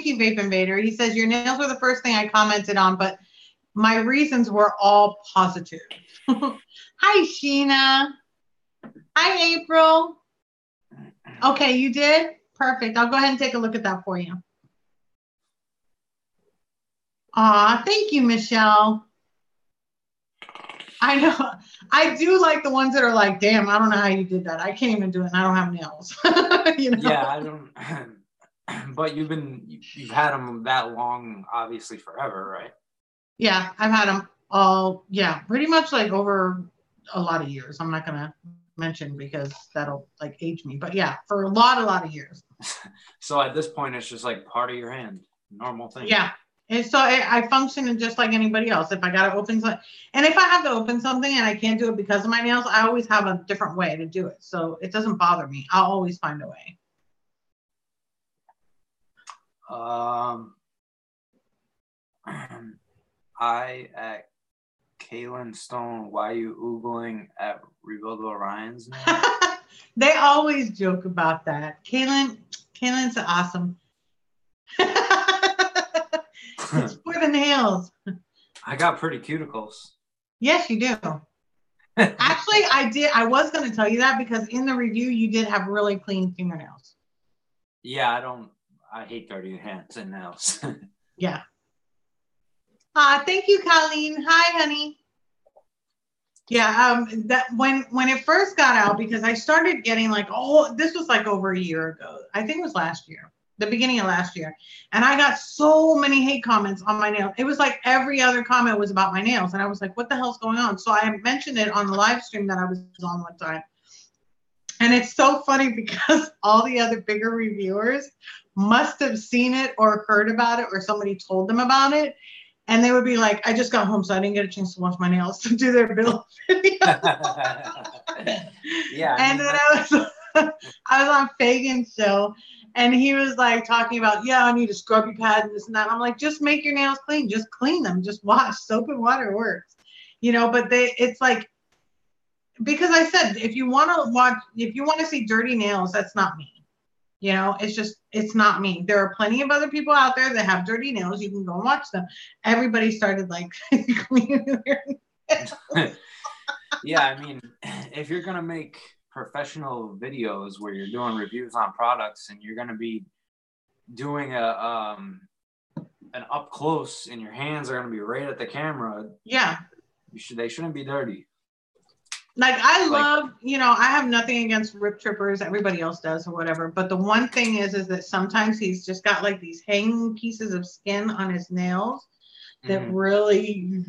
you, Vape Invader. He says, your nails were the first thing I commented on, but my reasons were all positive. Hi, Sheena. Hi, April. Okay, you did? Perfect. I'll go ahead and take a look at that for you. Thank you, Michelle. I know. I do like the ones that are like, damn, I don't know how you did that. I can't even do it and I don't have nails. Yeah, I don't. But you've had them that long, obviously forever, right? Yeah, I've had them pretty much like over a lot of years. I'm not gonna mention because that'll like age me, but yeah, for a lot of years. So at this point, it's just like part of your hand, normal thing. Yeah. And so I function just like anybody else. If I got to open something, and if I have to open something and I can't do it because of my nails, I always have a different way to do it. So it doesn't bother me. I'll always find a way. At Kaylin Stone, why are you oogling at Rebuildable Ryan's name? They always joke about that. Kaylin's awesome. It's for the nails. I got pretty cuticles. Yes, you do. Actually, I was going to tell you that because in the review, you did have really clean fingernails. Yeah, I hate dirty hands and nails. Yeah. Thank you, Colleen. Hi, honey. Yeah, that when it first got out, because I started getting like, this was like over a year ago. I think it was last year. The beginning of last year. And I got so many hate comments on my nails. It was like every other comment was about my nails. And I was like, what the hell's going on? So I mentioned it on the live stream that I was on one time. And it's so funny because all the other bigger reviewers must have seen it or heard about it or somebody told them about it. And they would be like, I just got home, so I didn't get a chance to wash my nails to do their build video. Yeah. And then I was on Fagan's show. And he was like talking about, I need a scrubby pad and this and that. I'm like, just make your nails clean. Just clean them. Just wash. Soap and water works. But it's like, because I said, if you want to see dirty nails, that's not me. It's not me. There are plenty of other people out there that have dirty nails. You can go and watch them. Everybody started like cleaning their nails. Yeah, I mean, if you're going to make professional videos where you're doing reviews on products and you're going to be doing an up close and your hands are going to be right at the camera, they shouldn't be dirty. Like I love, I have nothing against rip trippers. Everybody else does or whatever. But the one thing is that sometimes he's just got like these hanging pieces of skin on his nails that really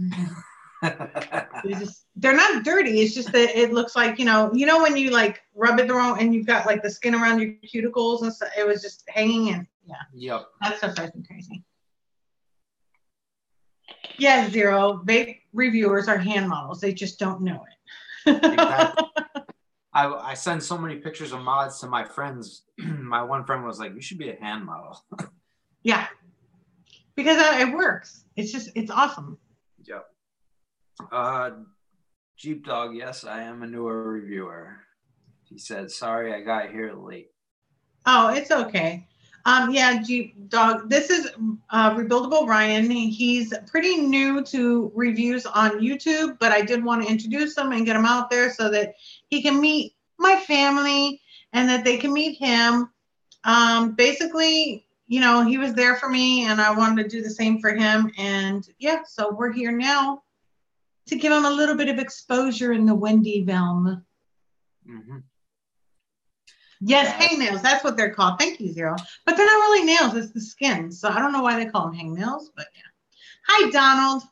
they're not dirty. It's just that it looks like, when you like rub it the wrong and you've got like the skin around your cuticles and stuff, it was just hanging in. Yeah. Yep. That stuff drives me crazy. Yeah, Zero. Vape reviewers are hand models. They just don't know it. Exactly. I send so many pictures of mods to my friends. My one friend was like, you should be a hand model. Yeah. Because it works. It's awesome. Yep. Jeep Dog, yes, I am a newer reviewer. He said, sorry, I got here late. Oh, it's okay. Jeep Dog, this is Rebuildable Ryan. He's pretty new to reviews on YouTube, but I did want to introduce him and get him out there so that he can meet my family and that they can meet him. Basically, he was there for me and I wanted to do the same for him. And so we're here now to give him a little bit of exposure in the Wendy realm. Mm-hmm. Yes, hangnails. That's what they're called. Thank you, Zero. But they're not really nails. It's the skin. So I don't know why they call them hangnails, but yeah. Hi, Donald.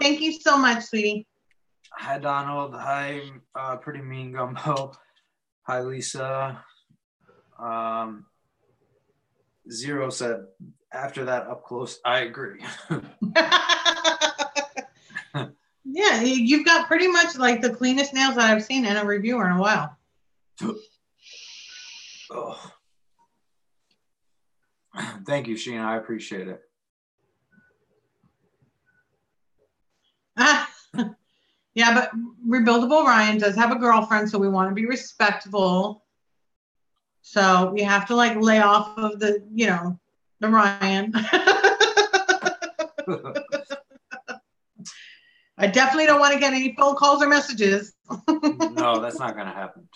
Thank you so much, sweetie. Hi, Donald. Hi, Pretty Mean Gumbo. Hi, Lisa. Zero said, after that up close, I agree. Yeah, you've got pretty much like the cleanest nails that I've seen in a reviewer in a while. Oh. Thank you, Sheena. I appreciate it. Yeah, but Rebuildable Ryan does have a girlfriend, so we want to be respectful. So we have to like lay off of the Ryan. I definitely don't want to get any phone calls or messages. No, that's not going to happen.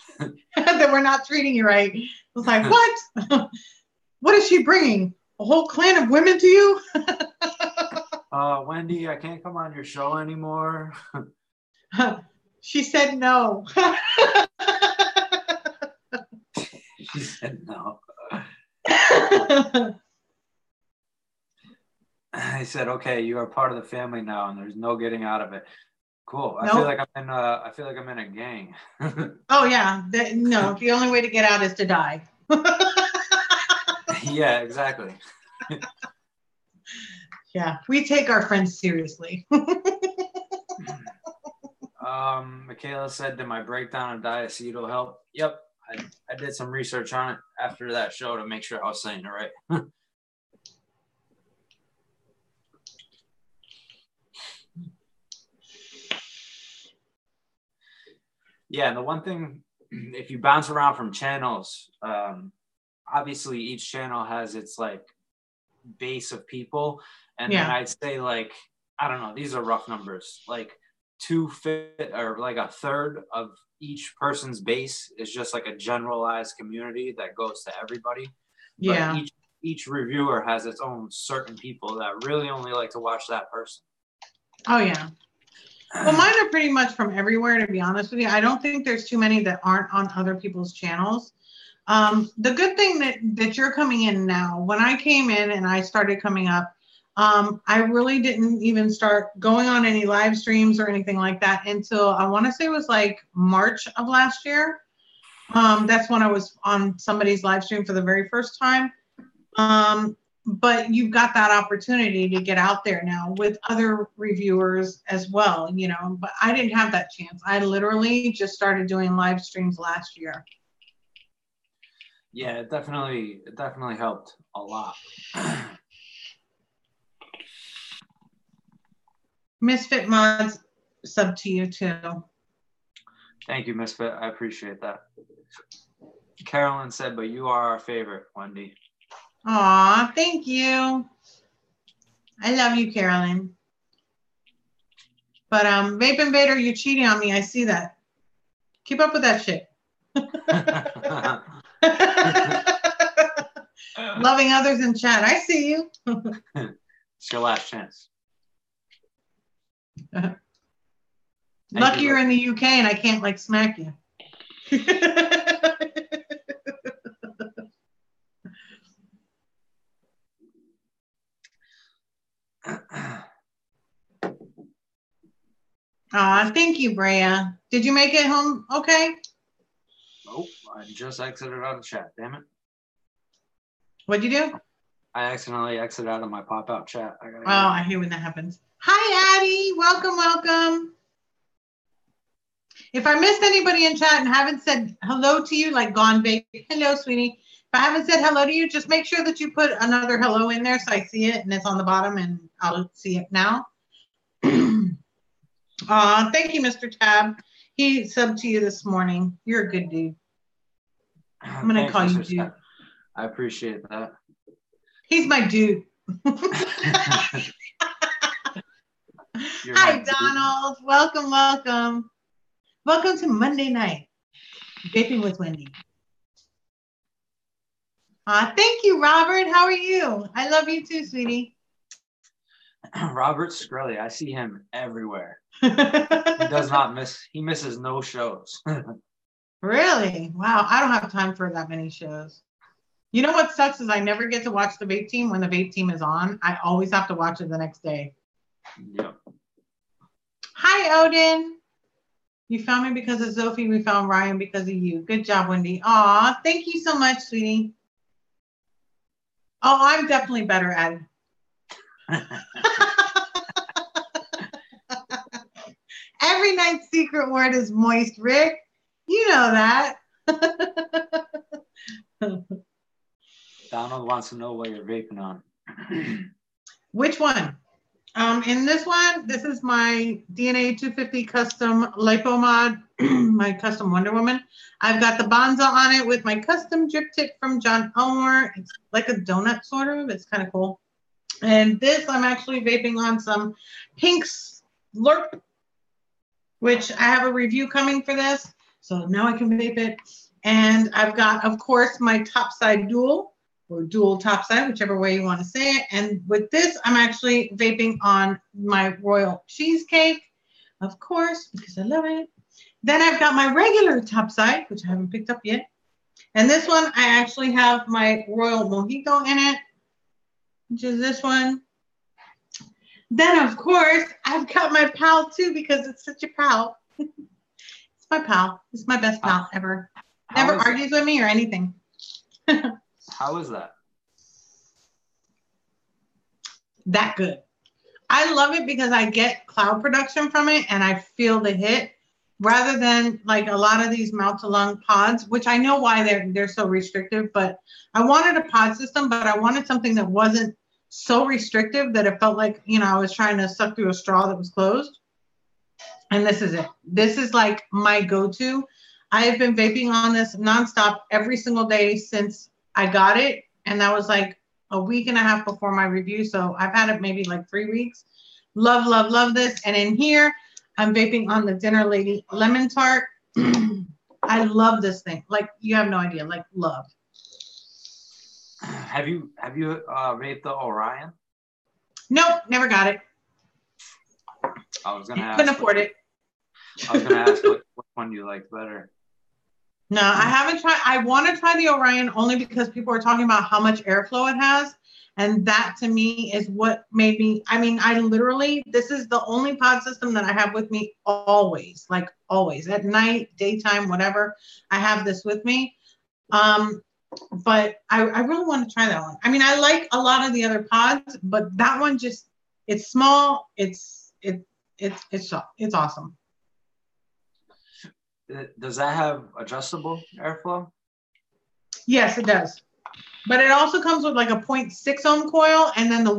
That we're not treating you right. It's like, what? What is she bringing? A whole clan of women to you? Wendy, I can't come on your show anymore. She said no. She said no. He said, "Okay, you are part of the family now, and there's no getting out of it." Cool. I Nope. feel like I'm in. I feel like I'm in a gang. Oh yeah. No, the only way to get out is to die. Yeah, exactly. Yeah, we take our friends seriously. Michaela said, "Did my breakdown of diacetyl help?" Yep, I did some research on it after that show to make sure I was saying it right. Yeah, and the one thing, if you bounce around from channels, obviously each channel has its like base of people, and then I'd say like, I don't know, these are rough numbers, like 2/5 or like a third of each person's base is just like a generalized community that goes to everybody. Yeah. But each reviewer has its own certain people that really only like to watch that person. Oh yeah. Well, mine are pretty much from everywhere, to be honest with you. I don't think there's too many that aren't on other people's channels. The good thing that you're coming in now, when I came in and I started coming up, I really didn't even start going on any live streams or anything like that until I want to say it was like March of last year. That's when I was on somebody's live stream for the very first time. But you've got that opportunity to get out there now with other reviewers as well, you know, but I didn't have that chance. I literally just started doing live streams last year. Yeah, it definitely helped a lot. Misfit Mods, sub to you too. Thank you, Misfit. I appreciate that. Carolyn said, "But you are our favorite, Wendy." Aw, thank you. I love you, Carolyn. But Vape Invader, you're cheating on me. I see that. Keep up with that shit. Loving others in chat. I see you. It's your last chance. Lucky you're in the UK and I can't like smack you. Thank you, Brea. Did you make it home okay? Nope, I just exited out of chat, damn it. What'd you do? I accidentally exited out of my pop-out chat. I hate when that happens. Hi, Addie. Welcome, welcome. If I missed anybody in chat and haven't said hello to you, like Gone Vape, hello, sweetie. If I haven't said hello to you, just make sure that you put another hello in there so I see it and it's on the bottom and I'll see it now. Thank you, Mr. Tab. He subbed to you this morning. You're a good dude. I'm going to call you dude. Tab. I appreciate that. He's my dude. Hi, Donald. Dude. Welcome, welcome. Welcome to Monday night, Vaping with Wendy. Thank you, Robert. How are you? I love you too, sweetie. Robert Skrelly, I see him everywhere. He does not miss, he misses no shows. Really? Wow, I don't have time for that many shows. You know what sucks is I never get to watch the Vape Team when the Vape Team is on. I always have to watch it the next day. Yep. Hi, Odin. You found me because of Zophie. We found Ryan because of you. Good job, Wendy. Aw, thank you so much, sweetie. Oh, I'm definitely better at it. Every night's secret word is moist, Rick. You know that. Donald wants to know what you're vaping on. Which one? In this one, this is my DNA 250 custom lipo mod, my custom Wonder Woman. I've got the Bonza on it with my custom drip tip from John Elmore. It's like a donut sort of. It's kind of cool. And this, I'm actually vaping on some Pink Slurp, which I have a review coming for this. So now I can vape it. And I've got, of course, my Topside Dual, or dual topside, whichever way you want to say it. And with this, I'm actually vaping on my Royal Cheesecake, of course, because I love it. Then I've got my regular topside, which I haven't picked up yet. And this one, I actually have my Royal Mojito in it, which is this one. Then, of course, I've got my pal too because it's such a pal. It's my pal. It's my best pal ever. Never argues with me or anything. How is that? That good. I love it because I get cloud production from it and I feel the hit rather than like a lot of these mouth to lung pods, which I know why they're so restrictive, but I wanted a pod system, but I wanted something that wasn't so restrictive that it felt like, you know, I was trying to suck through a straw that was closed. And this is it. This is like my go-to. I have been vaping on this nonstop every single day since I got it. And that was like a week and a half before my review. So I've had it maybe like 3 weeks. Love, love, love this. And in here, I'm vaping on the Dinner Lady Lemon Tart. I love this thing. Like, you have no idea. Like, love. Have you vaped the Orion? Nope, never got it. I was gonna ask. Couldn't afford it. I was gonna ask what one you like better. No, I haven't tried. I want to try the Orion only because people are talking about how much airflow it has. And that to me is what made me, I mean, I literally, this is the only pod system that I have with me always, like always, at night, daytime, whatever. I have this with me. But I really want to try that one. I mean, I like a lot of the other pods, but that one just, it's small. It's awesome. Does that have adjustable airflow? Yes, it does. But it also comes with like a 0.6 ohm coil and then the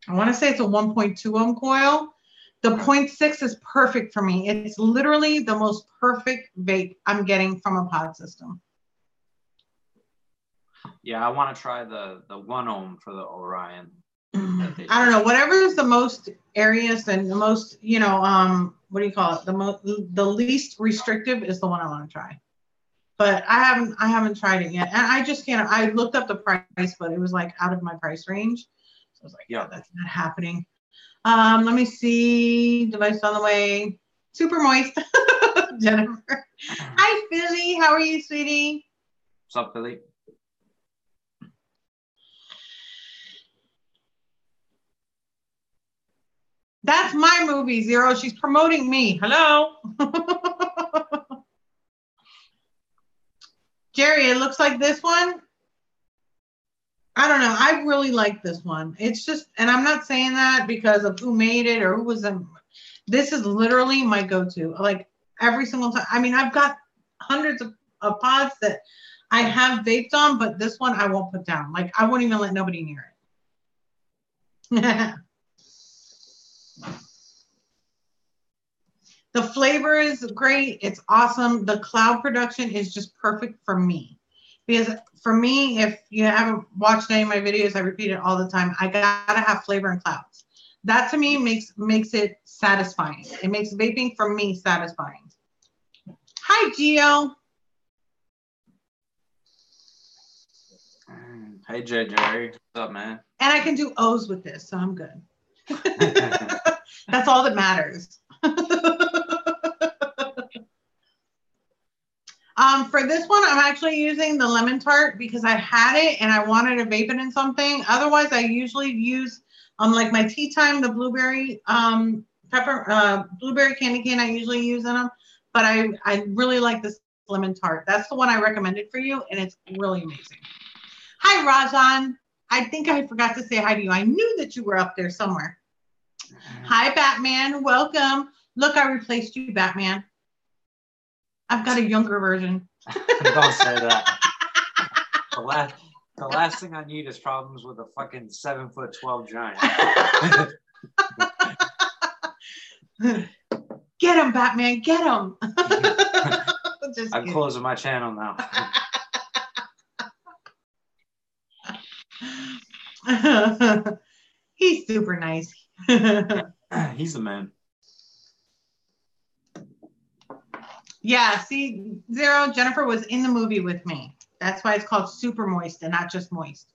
I want to say it's a 1.2 ohm coil. The 0.6 is perfect for me. It's literally the most perfect vape I'm getting from a pod system. Yeah, I want to try the 1 ohm for the Orion. I don't know, whatever is the most areas and the most, you know, what do you call it? The least restrictive is the one I want to try. But I haven't tried it yet. And I just can't, I looked up the price, but it was like out of my price range. So I was like, yeah, that's not happening. Let me see, device on the way. Super moist. Jennifer. Hi, Philly. How are you, sweetie? What's up, Philly? That's my movie, Zero. She's promoting me. Hello. Jerry, it looks like this one. I don't know. I really like this one. It's just, and I'm not saying that because of who made it or who was in. This is literally my go-to. Like every single time. I mean, I've got hundreds of pods that I have vaped on, but this one I won't put down. Like I won't even let nobody near it. The flavor is great. It's awesome. The cloud production is just perfect for me. Because for me, if you haven't watched any of my videos, I repeat it all the time. I gotta have flavor and clouds. That to me makes it satisfying. It makes vaping for me satisfying. Hi, Gio. Hey, Jerry. What's up, man? And I can do O's with this, so I'm good. That's all that matters. For this one, I'm actually using the lemon tart because I had it and I wanted to vape it in something. Otherwise, I usually use like my tea time, the blueberry blueberry candy cane I usually use in them. But I really like this lemon tart. That's the one I recommended for you, and it's really amazing. Hi, Rajan. I think I forgot to say hi to you. I knew that you were up there somewhere. Hi, Batman. Welcome. Look, I replaced you, Batman. I've got a younger version. Don't say that. The last thing I need is problems with a fucking 7'12" giant. Get him, Batman. Get him. I'm closing my channel now. He's super nice. He's the man. Yeah, see, Zero, Jennifer was in the movie with me. That's why it's called Super Moist and not just Moist.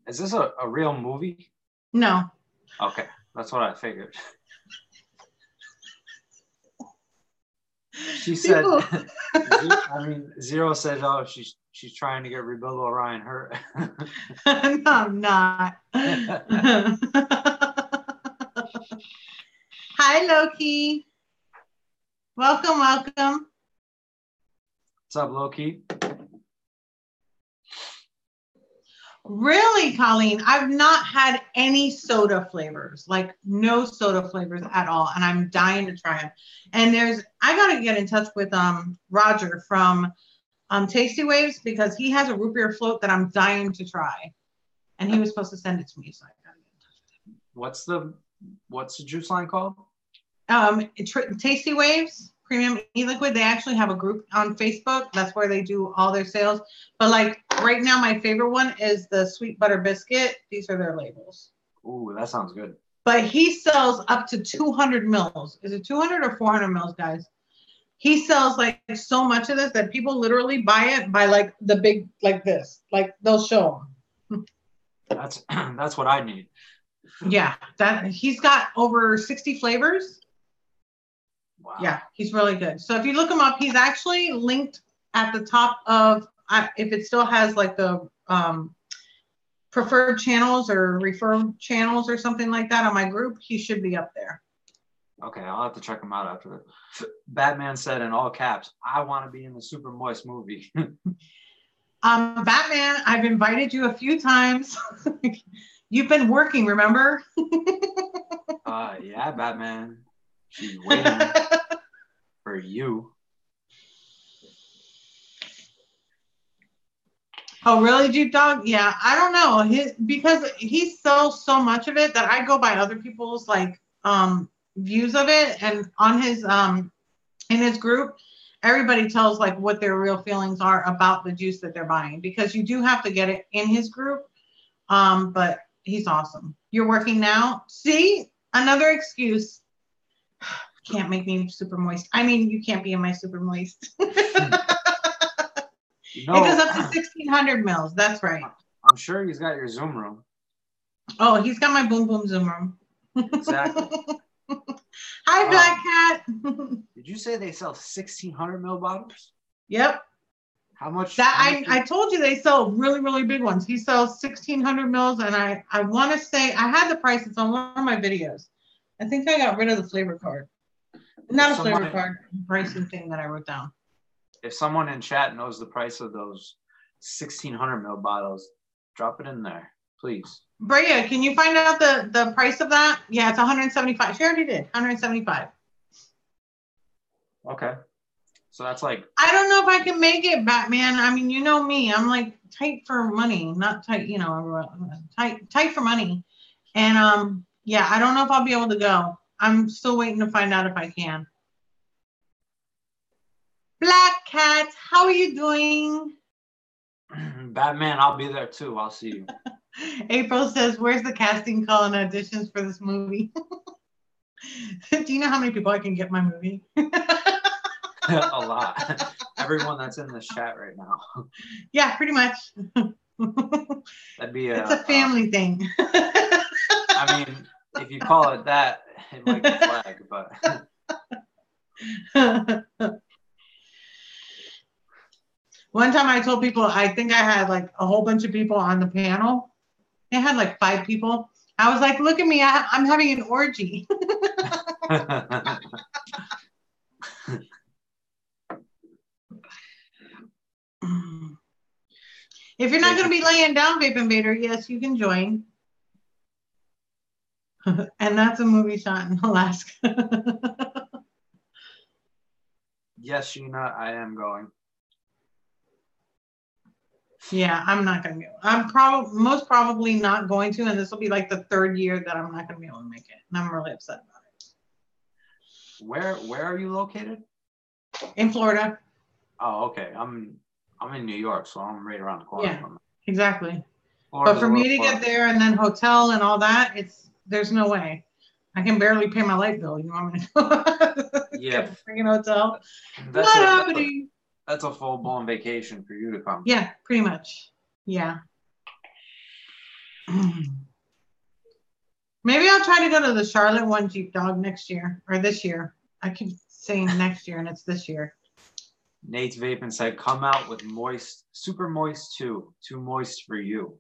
Is this a real movie? No. Okay, that's what I figured. She said, I mean, Zero said, oh, she's trying to get Rebuildable Ryan hurt. No, I'm not. Hi, Loki. Welcome, welcome. What's up, Loki? Really, Colleen, I've not had any soda flavors, like no soda flavors at all, and I'm dying to try them. And I gotta get in touch with Roger from Tasty Waves because he has a root beer float that I'm dying to try, and he was supposed to send it to me, so I gotta get in touch with him. What's the juice line called? Tasty Waves Premium E-Liquid. They actually have a group on Facebook. That's where they do all their sales. But like right now, my favorite one is the sweet butter biscuit. These are their labels. Ooh, that sounds good. But he sells up to 200 mils. Is it 200 or 400 mils, guys? He sells like so much of this that people literally buy it by like the big, like this. Like they'll show them. That's what I need. Yeah, he's got over 60 flavors. Wow. Yeah, he's really good. So if you look him up, he's actually linked at the top of, if it still has like the preferred channels or referred channels or something like that on my group, he should be up there. Okay, I'll have to check him out after this. Batman said in all caps, I want to be in the Super Moist movie. Batman, I've invited you a few times. You've been working, remember? Yeah, Batman. She's waiting for you. Oh, really, Jeep Dog? Yeah, I don't know. Because he sells so much of it that I go by other people's like views of it, and on his in his group, everybody tells like what their real feelings are about the juice that they're buying, because you do have to get it in his group. But he's awesome. You're working now. See, another excuse. Can't make me super moist. I mean, you can't be in my super moist. It goes up to 1,600 mils. That's right. I'm sure he's got your Zoom room. Oh, he's got my Boom Boom Zoom room. Exactly. Hi, Black Cat. Did you say they sell 1,600 ml bottles? Yep. How much? I told you they sell really, really big ones. He sells 1,600 mils, and I want to say I had the price. It's on one of my videos. I think I got rid of the flavor card. Not a flavor card, pricing thing that I wrote down. If someone in chat knows the price of those 1,600 ml bottles, drop it in there, please. Brea, can you find out the price of that? Yeah, it's 175. She already did. 175. Okay. So that's like... I don't know if I can make it, Batman. I mean, you know me. I'm like tight for money. Not tight, you know, tight for money. And yeah, I don't know if I'll be able to go. I'm still waiting to find out if I can. Black Cat, how are you doing? Batman, I'll be there too. I'll see you. April says, where's the casting call and auditions for this movie? Do you know how many people I can get my movie? A lot. Everyone that's in this chat right now. Yeah, pretty much. That'd be it's a family thing. I mean, if you call it that, it might get flagged, but... One time I told people, I think I had like a whole bunch of people on the panel. They had like 5 people. I was like, look at me, I'm having an orgy. If you're not going to be laying down, Vape Invader, yes, you can join. And that's a movie shot in Alaska. Yes, Sheena, I am going. Yeah, I'm not going to go. I'm most probably not going to, and this will be like the 3rd year that I'm not going to be able to make it. And I'm really upset about it. Where are you located? In Florida. Oh, okay. I'm in New York, so I'm right around the corner. Yeah, exactly. Florida's but for me to get there and then hotel and all that, there's no way. I can barely pay my light bill. You want me to go? Yeah. Freaking hotel. Not happening. That's a full-blown vacation for you to come. Yeah, pretty much. Yeah. Maybe I'll try to go to the Charlotte one, Jeep Dog, next year or this year. I keep saying next year and it's this year. Nate's Vaping said, come out with moist, super moist too. Too moist for you.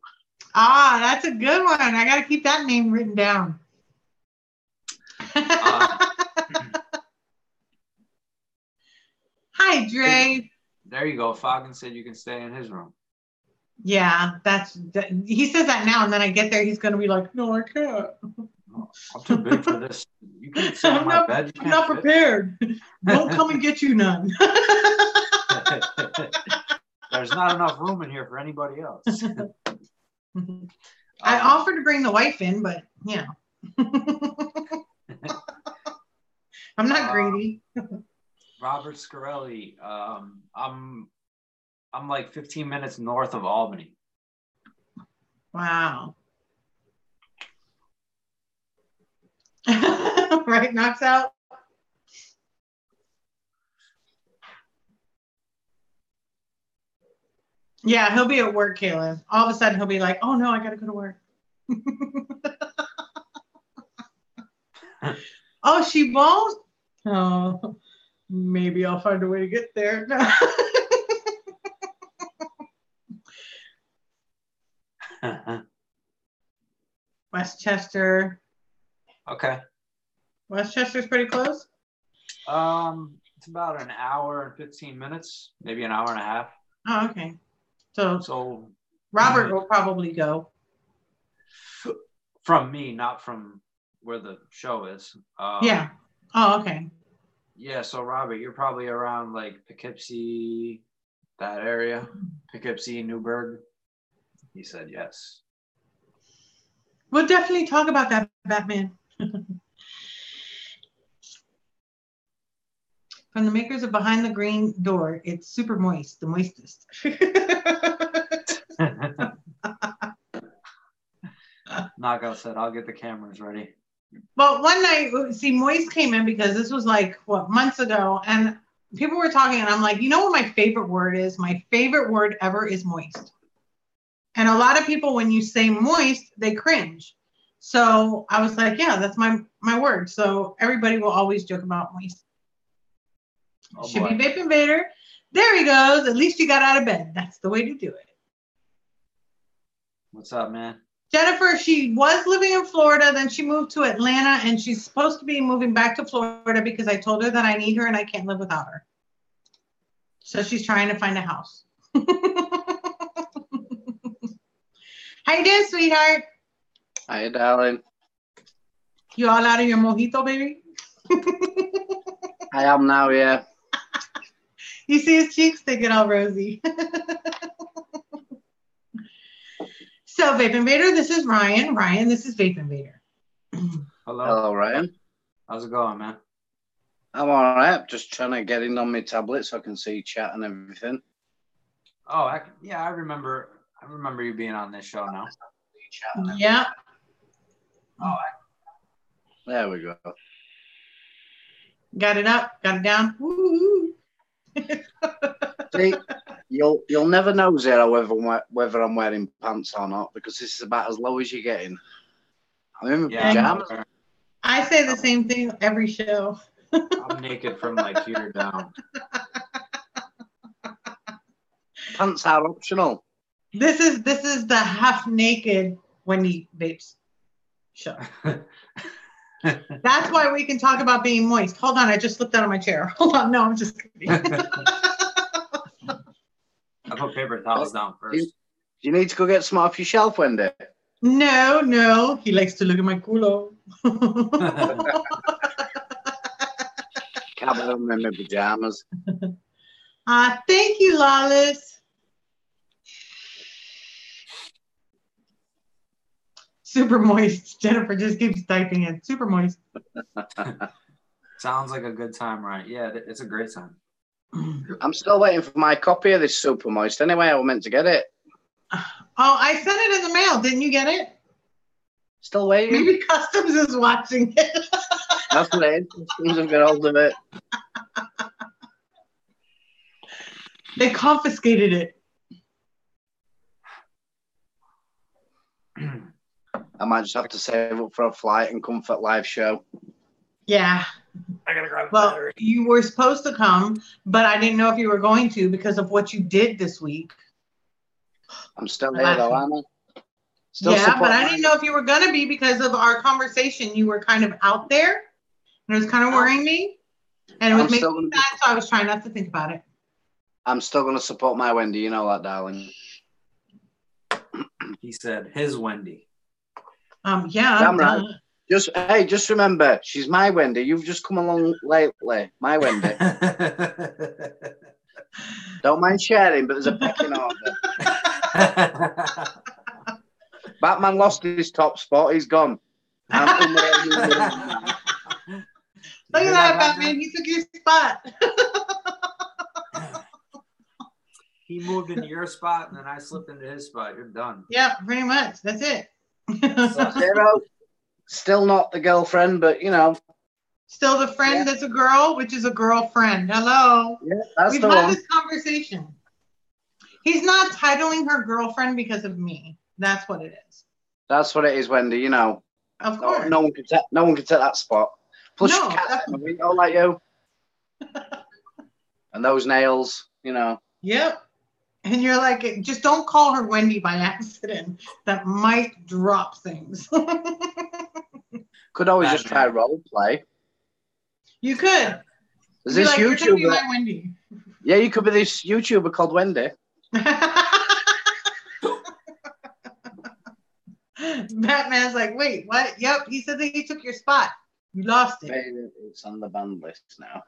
Ah, that's a good one. I got to keep that name written down. Hi, Dre. There you go. Foggin said you can stay in his room. Yeah, he says that now, and then I get there, he's going to be like, no, I can't. I'm too big for this. You can't sit on my bed. I'm not prepared. Won't come and get you none. There's not enough room in here for anybody else. I offered to bring the wife in, but you know. I'm not greedy. Robert Scarelli, I'm like 15 minutes north of Albany. Wow. Right, knocks out. Yeah, he'll be at work, Caleb. All of a sudden, he'll be like, oh, no, I got to go to work. Oh, she won't? Oh, maybe I'll find a way to get there. Westchester. Okay. Westchester's pretty close? It's about an hour and 15 minutes, maybe an hour and a half. Oh, okay. So Robert will probably go. From me, not from where the show is. Yeah. Oh, okay. Yeah, so Robert, you're probably around like Poughkeepsie, that area. Poughkeepsie, Newburgh. He said yes. We'll definitely talk about that, Batman. From the makers of Behind the Green Door, it's super moist, the moistest. Knockout said, I'll get the cameras ready. Well, one night, see, Moist came in because this was like, what, months ago, and people were talking, and I'm like, you know what my favorite word is? My favorite word ever is moist. And a lot of people, when you say moist, they cringe. So I was like, yeah, that's my word. So everybody will always joke about moist. Oh, should be Vape Invader. There he goes. At least you got out of bed. That's the way to do it. What's up, man? Jennifer, she was living in Florida, then she moved to Atlanta, and she's supposed to be moving back to Florida because I told her that I need her and I can't live without her. So she's trying to find a house. How you doing, sweetheart? Hi, darling. You all out of your mojito, baby? I am now, yeah. You see his cheeks? They get all rosy. So, Vape Invader, this is Ryan. Ryan, this is Vape Invader. Hello, Ryan. How's it going, man? I'm all right. Just trying to get in on my tablet so I can see chat and everything. Oh, I remember you being on this show now. Yeah. Oh, there we go. Got it up, got it down. Woo-hoo. See, you'll never know, Zero, whether I'm wearing pants or not, because this is about as low as you're getting. I'm in my pajamas. I say the same thing every show. I'm naked from like here down. Pants are optional. This is the half naked Wendy Vapes show. That's why we can talk about being moist. Hold on, I just slipped out of my chair. Hold on, no, I'm just kidding. I put paper towels down first. Do you need to go get some off your shelf, Wendy? No. He likes to look at my culo. Can't believe I'm in my pajamas. Thank you, Lawless. Super moist. Jennifer just keeps typing it. Super moist. Sounds like a good time, right? Yeah, it's a great time. I'm still waiting for my copy of this Super Moist. Anyway, I was meant to get it. Oh, I sent it in the mail. Didn't you get it? Still waiting. Maybe Customs is watching it. That's what it is. Customs have got hold of it. They confiscated it. I might just have to save up for a flight and come for a live show. Yeah, I gotta grab the Well, battery. you were supposed to come, but I didn't know if you were going to because of what you did this week. I'm still here though, aren't I? Yeah, but I didn't know if you were gonna be because of our conversation. You were kind of out there, and it was kind of worrying me, and it was making me sad. So I was trying not to think about it. I'm still gonna support my Wendy. You know that, darling. He said his Wendy. Yeah. Damn right. Just remember, she's my Wendy. You've just come along lately, my Wendy. Don't mind sharing, but there's a pecking order. Batman lost his top spot. He's gone. Look at that, Batman. He took your spot. He moved into your spot, and then I slipped into his spot. You're done. Yeah, pretty much. That's it. Zero. Still not the girlfriend, but you know. Still the friend that's a girl, which is a girlfriend. Hello. Yeah, that's We've the had one. this conversation. He's not titling her girlfriend because of me. That's what it is. That's what it is, Wendy. You know. Of course. No one can take that spot. Plus, no, you all like you. And those nails, you know. Yep. And you're like, just don't call her Wendy by accident. That might drop things. Could always just try role play. You could. There's this YouTuber. You're gonna be my Wendy. Yeah, you could be this YouTuber called Wendy. Batman's like, wait, what? Yep, he said that he took your spot. You lost it. It's on the banned list now.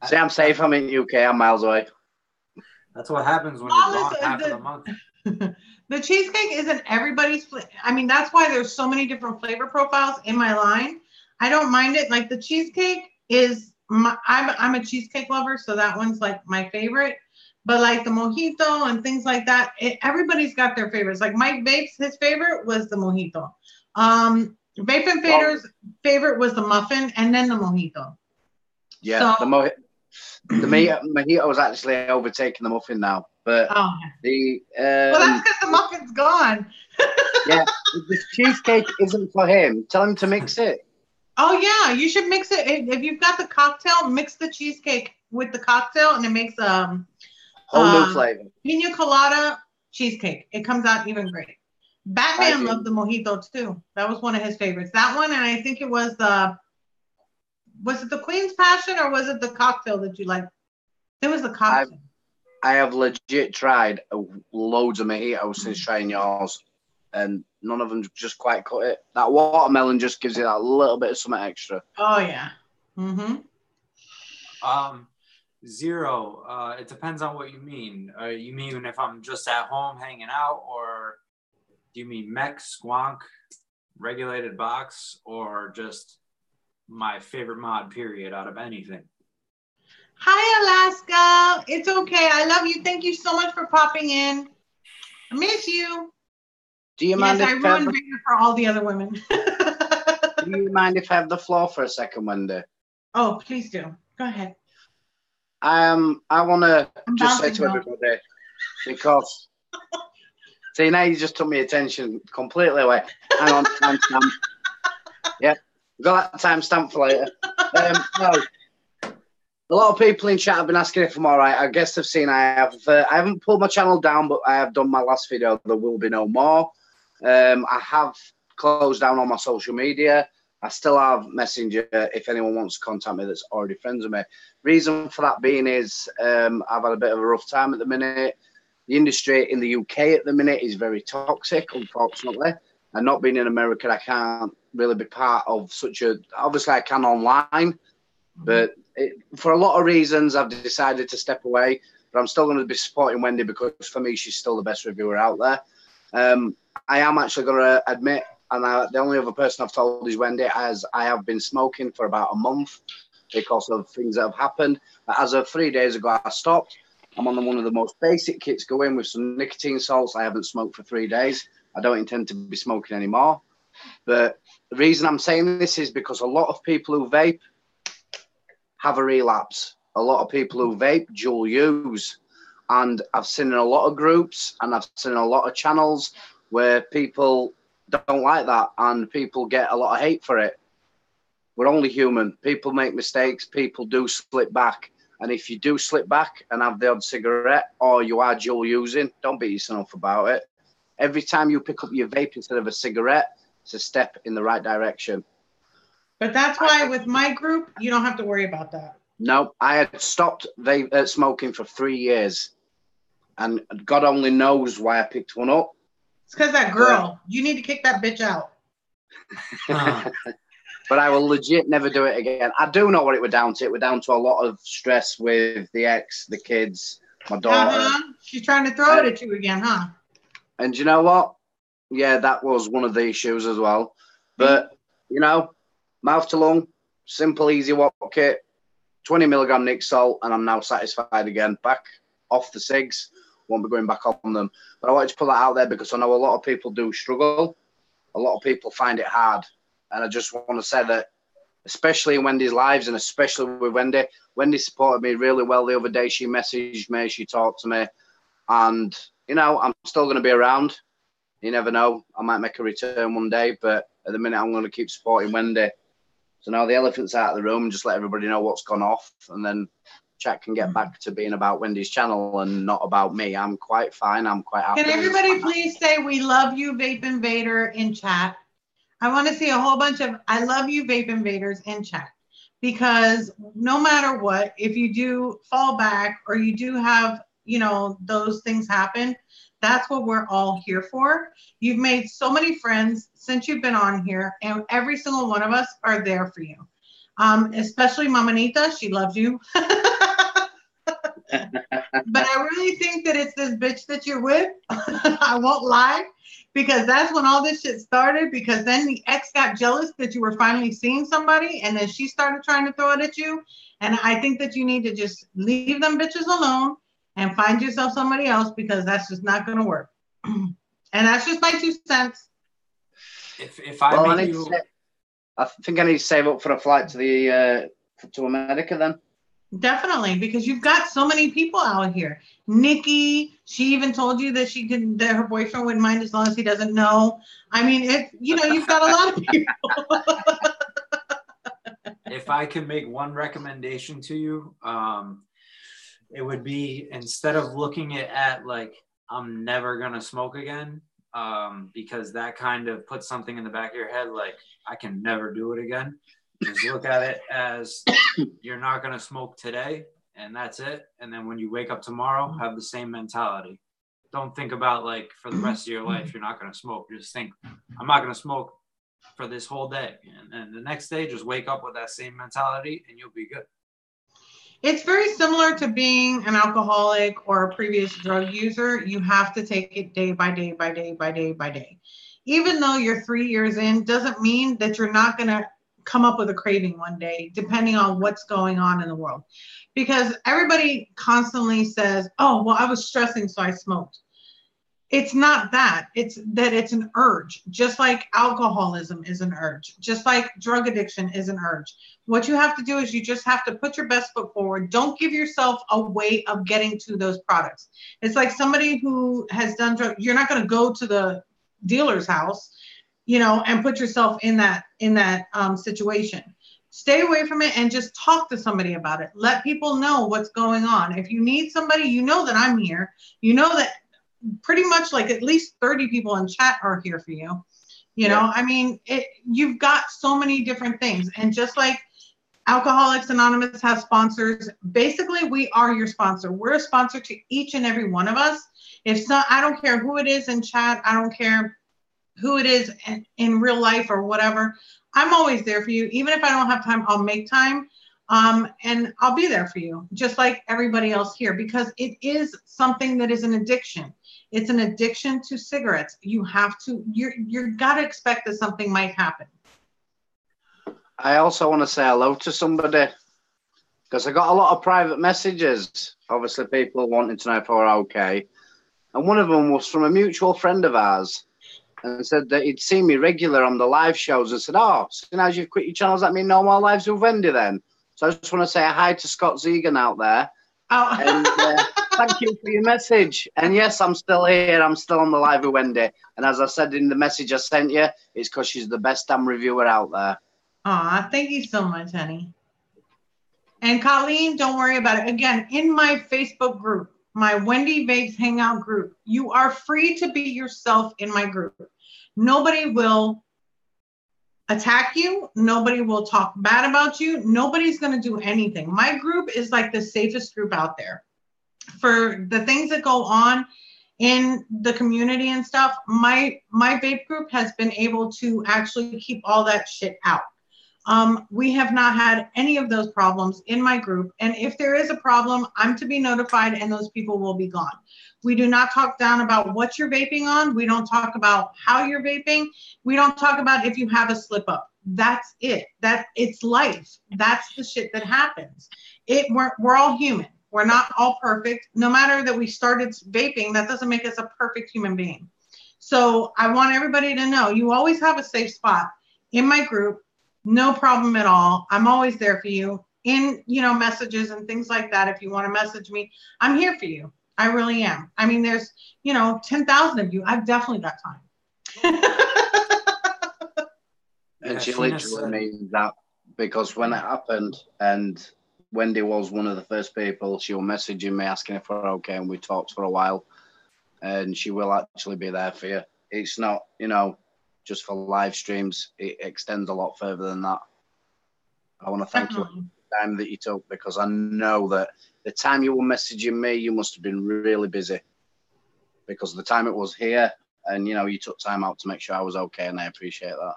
See, I'm safe. I'm in UK. I'm miles away. That's what happens when you're gone half of the month. The cheesecake isn't everybody's. I mean, that's why there's so many different flavor profiles in my line. I don't mind it. Like the cheesecake is, I'm a cheesecake lover, so that one's like my favorite. But like the mojito and things like that, everybody's got their favorites. Like Mike Vape's, his favorite was the mojito. Vape and Fader's favorite was the muffin and then the mojito. Yeah, so, the mojito was actually overtaking the muffin now. But well, that's because the muffin's gone. Yeah, if the cheesecake isn't for him, tell him to mix it. Oh yeah, you should mix it. If you've got the cocktail, mix the cheesecake with the cocktail, and it makes whole new flavor. Pina colada cheesecake. It comes out even great. Batman loved the mojito too. That was one of his favorites. That one, and I think it was was it the Queen's Passion or was it the cocktail that you liked? It was the cocktail. I have legit tried loads of mojitos since trying yours, and none of them just quite cut it. That watermelon just gives it that little bit of something extra. Oh yeah. Mm-hmm. Zero. It depends on what you mean. You mean if I'm just at home hanging out, or do you mean mech, squonk, regulated box, or just my favorite mod period out of anything? Hi, Alaska. It's okay. I love you. Thank you so much for popping in. I miss you. Do you mind? Yes, I ruined Victor for all the other women. Do you mind if I have the floor for a second, Wendy? Oh, please do. Go ahead. I want to just say to everybody, because see, now you just took my attention completely away. Hang on, timestamp. Yeah, we've got that timestamp for later. No. A lot of people in chat have been asking if I'm all right. I guess they've seen I haven't pulled my channel down, but I have done my last video. There will be no more. I have closed down all my social media. I still have Messenger if anyone wants to contact me that's already friends with me. Reason for that being is I've had a bit of a rough time at the minute. The industry in the UK at the minute is very toxic, unfortunately. And not being in America, I can't really be part of such a... Obviously, I can online, but for a lot of reasons, I've decided to step away. But I'm still going to be supporting Wendy because for me, she's still the best reviewer out there. I am actually going to admit, and the only other person I've told is Wendy, as I have been smoking for about a month because of things that have happened. As of 3 days ago, I stopped. I'm on one of the most basic kits going with some nicotine salts. I haven't smoked for 3 days. I don't intend to be smoking anymore. But the reason I'm saying this is because a lot of people who vape have a relapse. A lot of people who vape dual use. And I've seen in a lot of groups and I've seen in a lot of channels where people don't like that, and people get a lot of hate for it. We're only human. People make mistakes. People do slip back. And if you do slip back and have the odd cigarette, or you are dual using, don't beat yourself about it. Every time you pick up your vape instead of a cigarette, it's a step in the right direction. But that's why with my group, you don't have to worry about that. No, I had stopped smoking for 3 years. And God only knows why I picked one up. It's because that girl, you need to kick that bitch out. But I will legit never do it again. I do know what it were down to. It were down to a lot of stress with the ex, the kids, my daughter. She's trying to throw it at you again, huh? And you know what? Yeah, that was one of the issues as well. But, you know, mouth to lung, simple, easy walk kit, 20 milligram Nick salt, and I'm now satisfied again. Back off the cigs, won't be going back on them. But I wanted to put that out there because I know a lot of people do struggle. A lot of people find it hard. And I just want to say that, especially in Wendy's lives and especially with Wendy, Wendy supported me really well the other day. She messaged me, she talked to me. And, you know, I'm still going to be around. You never know. I might make a return one day. But at the minute, I'm going to keep supporting Wendy. So now the elephant's out of the room. Just let everybody know what's gone off. And then chat can get back to being about Wendy's channel and not about me. I'm quite fine. I'm quite happy. Can everybody please say we love you, Vape Invader, in chat? I want to see a whole bunch of I love you, Vape Invaders, in chat. Because no matter what, if you do fall back or you do have, you know, those things happen, that's what we're all here for. You've made so many friends since you've been on here, and every single one of us are there for you. Especially Mamanita, she loves you. But I really think that it's this bitch that you're with. I won't lie, because that's when all this shit started, because then the ex got jealous that you were finally seeing somebody, and then she started trying to throw it at you. And I think that you need to just leave them bitches alone and find yourself somebody else, because that's just not going to work. And that's just my 2 cents. If I well, make you... I think I need to save up for a flight to America then. Definitely, because you've got so many people out here. Nikki, she even told you that that her boyfriend wouldn't mind as long as he doesn't know. I mean, you've got a lot of people. If I can make one recommendation to you, it would be, instead of looking at like, I'm never gonna smoke again, because that kind of puts something in the back of your head like, I can never do it again. Just look at it as you're not going to smoke today, and that's it. And then when you wake up tomorrow, have the same mentality. Don't think about, like, for the rest of your life, you're not going to smoke. Just think, I'm not going to smoke for this whole day. And the next day, just wake up with that same mentality, and you'll be good. It's very similar to being an alcoholic or a previous drug user. You have to take it day by day by day by day by day. Even though you're 3 years in, doesn't mean that you're not going to come up with a craving one day, depending on what's going on in the world. Because everybody constantly says, oh, well, I was stressing, so I smoked. It's not that. It's that it's an urge. Just like alcoholism is an urge. Just like drug addiction is an urge. What you have to do is you just have to put your best foot forward. Don't give yourself a way of getting to those products. It's like somebody who has done drugs. You're not going to go to the dealer's house, and put yourself in that situation. Stay away from it and just talk to somebody about it. Let people know what's going on. If you need somebody, you know that I'm here. You know that pretty much like at least 30 people in chat are here for you. I mean, you've got so many different things. And just like Alcoholics Anonymous has sponsors, basically we are your sponsor. We're a sponsor to each and every one of us. I don't care who it is in chat. I don't care who it is in real life or whatever. I'm always there for you. Even if I don't have time, I'll make time. And I'll be there for you, just like everybody else here, because it is something that is an addiction. It's an addiction to cigarettes. You're got to expect that something might happen. I also want to say hello to somebody, because I got a lot of private messages. Obviously, people wanting to know if we're okay. And one of them was from a mutual friend of ours, and said that he'd seen me regular on the live shows. I said, oh, so now you've quit your channels, that mean no more lives with Wendy then? So I just want to say hi to Scott Zegan out there. Oh. And thank you for your message. And yes, I'm still here. I'm still on the live with Wendy. And as I said in the message I sent you, it's because she's the best damn reviewer out there. Aw, thank you so much, honey. And Colleen, don't worry about it. Again, in my Facebook group, my Wendy Vapes Hangout group, you are free to be yourself in my group. Nobody will attack you. Nobody will talk bad about you. Nobody's going to do anything. My group is like the safest group out there. For the things that go on in the community and stuff, my vape group has been able to actually keep all that shit out. We have not had any of those problems in my group. And if there is a problem, I'm to be notified and those people will be gone. We do not talk down about what you're vaping on. We don't talk about how you're vaping. We don't talk about if you have a slip up. That's it. It's life. That's the shit that happens. We're all human. We're not all perfect. No matter that we started vaping, that doesn't make us a perfect human being. So I want everybody to know you always have a safe spot in my group. No problem at all. I'm always there for you in, messages and things like that. If you want to message me, I'm here for you. I really am. I mean, there's, 10,000 of you. I've definitely got time. And she literally means that, because when it happened and Wendy was one of the first people, she was messaging me asking if we're okay, and we talked for a while, and she will actually be there for you. It's not, just for live streams. It extends a lot further than that. I want to thank you for the time that you took, because I know that the time you were messaging me, you must have been really busy, because the time it was here, and you took time out to make sure I was okay, and I appreciate that.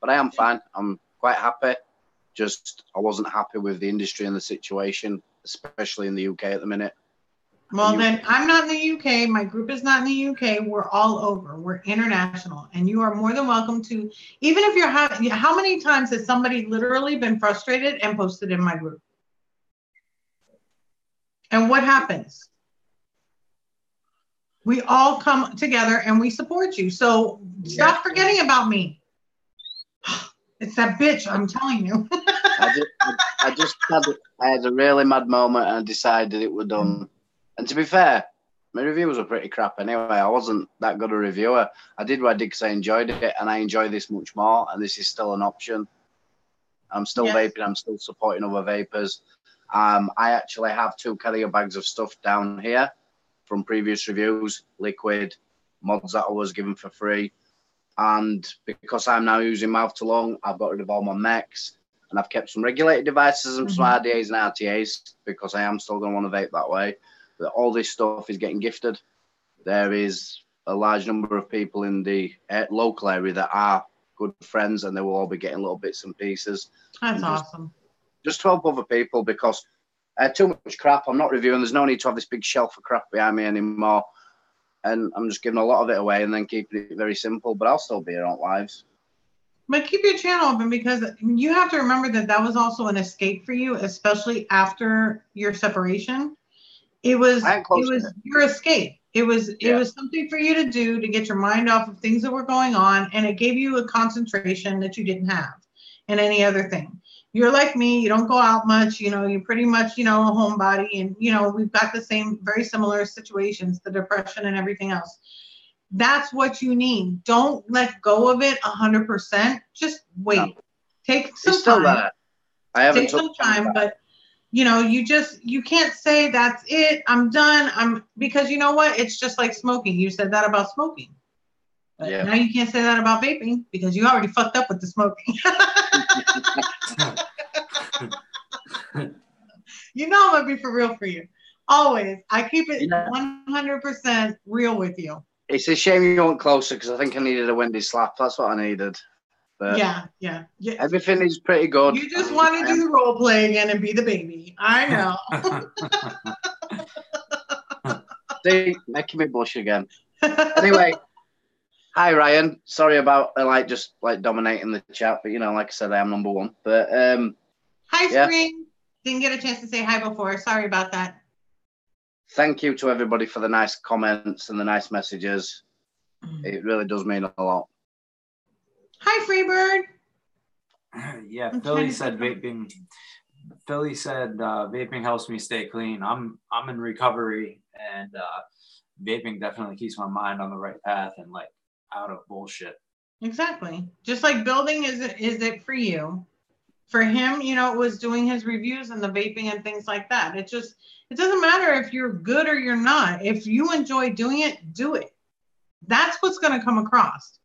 But I am fine. I'm quite happy. Just I wasn't happy with the industry and the situation, especially in the UK at the minute. Well, then I'm not in the UK. My group is not in the UK. We're all over. We're international. And you are more than welcome to, even if you're how many times has somebody literally been frustrated and posted in my group? And what happens? We all come together and we support you. So stop forgetting about me. It's that bitch, I'm telling you. I had a really mad moment and I decided it was done. And to be fair, my reviews were pretty crap anyway. I wasn't that good a reviewer. I did what I did because I enjoyed it, and I enjoy this much more, and this is still an option. I'm still vaping. I'm still supporting other vapors. I actually have 2 carrier bags of stuff down here from previous reviews, liquid, mods that I was given for free. And because I'm now using mouth to lung, I've got rid of all my mechs, and I've kept some regulated devices and some RDAs and RTAs, because I am still going to want to vape that way. But all this stuff is getting gifted. There is a large number of people in the local area that are good friends, and they will all be getting little bits and pieces. That's awesome. Just to help other people, because I had too much crap. I'm not reviewing. There's no need to have this big shelf of crap behind me anymore. And I'm just giving a lot of it away and then keeping it very simple. But I'll still be here on lives. But keep your channel open, because you have to remember that was also an escape for you, especially after your separation. It was your escape. It was something for you to do to get your mind off of things that were going on, and it gave you a concentration that you didn't have in any other thing. You're like me, you don't go out much, you're pretty much, a homebody, and we've got the same, very similar situations, the depression and everything else. That's what you need. Don't let go of it 100%. Just wait. No. Take some time. I haven't take some time, but you can't say that's it. I'm done. Because you know what? It's just like smoking. You said that about smoking. But now you can't say that about vaping, because you already fucked up with the smoking. I'm going to be for real for you. Always. I keep it 100% real with you. It's a shame you weren't closer, because I think I needed a Wendy slap. That's what I needed. But yeah. Everything is pretty good. You just want to do the role play again and be the baby. I know. See, making me blush again. Anyway, hi Ryan. Sorry about just dominating the chat, but like I said, I am number one. But hi Spring. Didn't get a chance to say hi before. Sorry about that. Thank you to everybody for the nice comments and the nice messages. It really does mean a lot. Hi, Freebird. Yeah, Philly said vaping. Philly said vaping helps me stay clean. I'm in recovery, And vaping definitely keeps my mind on the right path and like out of bullshit. Exactly. Just like building is it for you. For him, you know, it was doing his reviews and the vaping and things like that. It doesn't matter if you're good or you're not. If you enjoy doing it, do it. That's what's going to come across.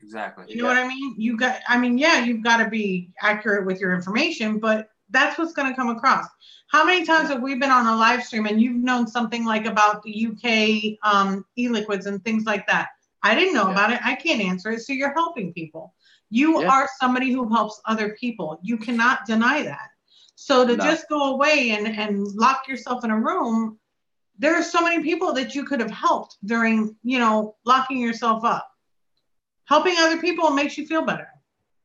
Exactly. You know what I mean? You've got to be accurate with your information, but that's what's going to come across. How many times have we been on a live stream and you've known something like about the UK e-liquids and things like that? I didn't know about it. I can't answer it. So you're helping people. You are somebody who helps other people. You cannot deny that. So to just go away and lock yourself in a room, there are so many people that you could have helped during, you know, locking yourself up. Helping other people makes you feel better.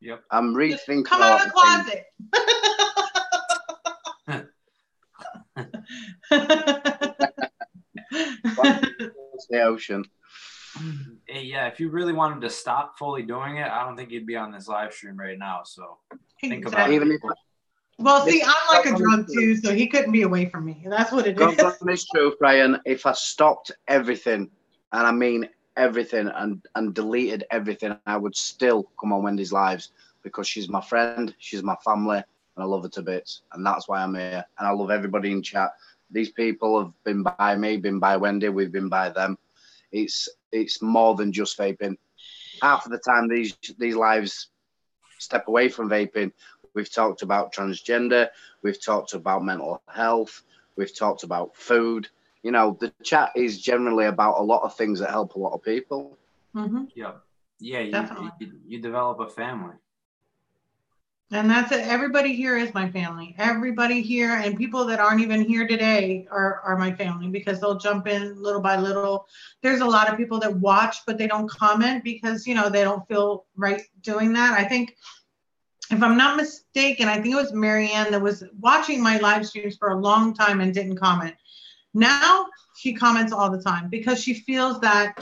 Yep. I'm rethinking. Come out of the closet. The ocean. Hey, yeah, if you really wanted to stop fully doing it, I don't think you'd be on this live stream right now. So think about it. Well, see, I'm like a drug too, so he couldn't be away from me. That's what it is. God is true, Brian. If I stopped everything, and I mean everything, and deleted everything, I would still come on Wendy's lives because she's my friend, she's my family, and I love her to bits. And that's why I'm here. And I love everybody in chat. These people have been by me, been by Wendy, we've been by them. It's more than just vaping. Half of the time these lives step away from vaping. We've talked about transgender. We've talked about mental health. We've talked about food. You know, the chat is generally about a lot of things that help a lot of people. Mm-hmm. Yeah, you develop a family. And that's it. Everybody here is my family. Everybody here and people that aren't even here today are my family because they'll jump in little by little. There's a lot of people that watch, but they don't comment because, you know, they don't feel right doing that. I think, if I'm not mistaken, I think it was Marianne that was watching my live streams for a long time and didn't comment. Now she comments all the time because she feels that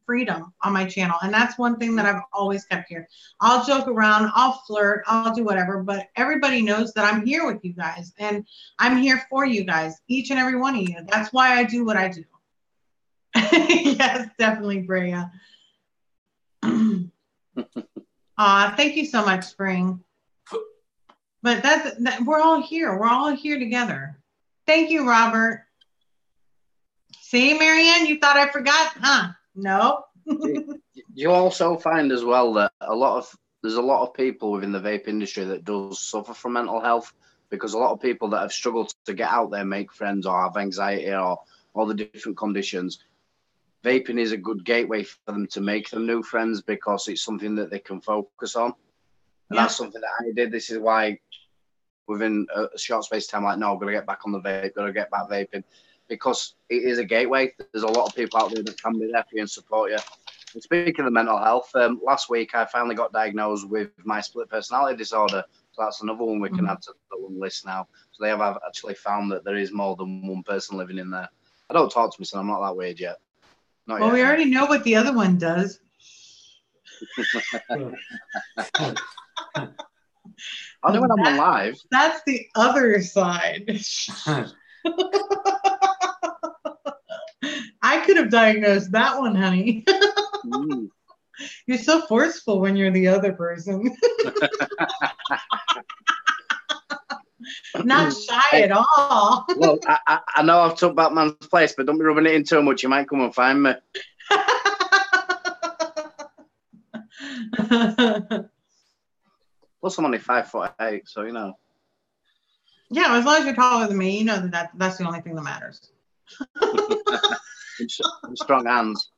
freedom on my channel. And that's one thing that I've always kept here. I'll joke around, I'll flirt, I'll do whatever, but everybody knows that I'm here with you guys and I'm here for you guys, each and every one of you. That's why I do what I do. Yes, definitely, Brea. Thank you so much, Spring. But we're all here. We're all here together. Thank you, Robert. See, Marianne, you thought I forgot, huh? No. You also find as well that there's a lot of people within the vape industry that does suffer from mental health because a lot of people that have struggled to get out there, make friends, or have anxiety, or all the different conditions. Vaping is a good gateway for them to make them new friends because it's something that they can focus on. And that's something that I did. This is why within a short space of time, like, no, I've got to get back on the vape, got to get back vaping, because it is a gateway. There's a lot of people out there that can be there for you and support you. And speaking of mental health, last week I finally got diagnosed with my split personality disorder. So that's another one we can add to the long list now. So they have actually found that there is more than one person living in there. I don't talk to me, so I'm not that weird yet. Not yet. We already know what the other one does. Only when I'm on live. That's the other side. I could have diagnosed that one, honey. You're so forceful when you're the other person. Not shy at all. Well, I know I've took Batman's place, but don't be rubbing it in too much. You might come and find me. Plus, I'm only 5'8", so you know. Yeah, as long as you're taller than me, you know that's the only thing that matters. Strong hands.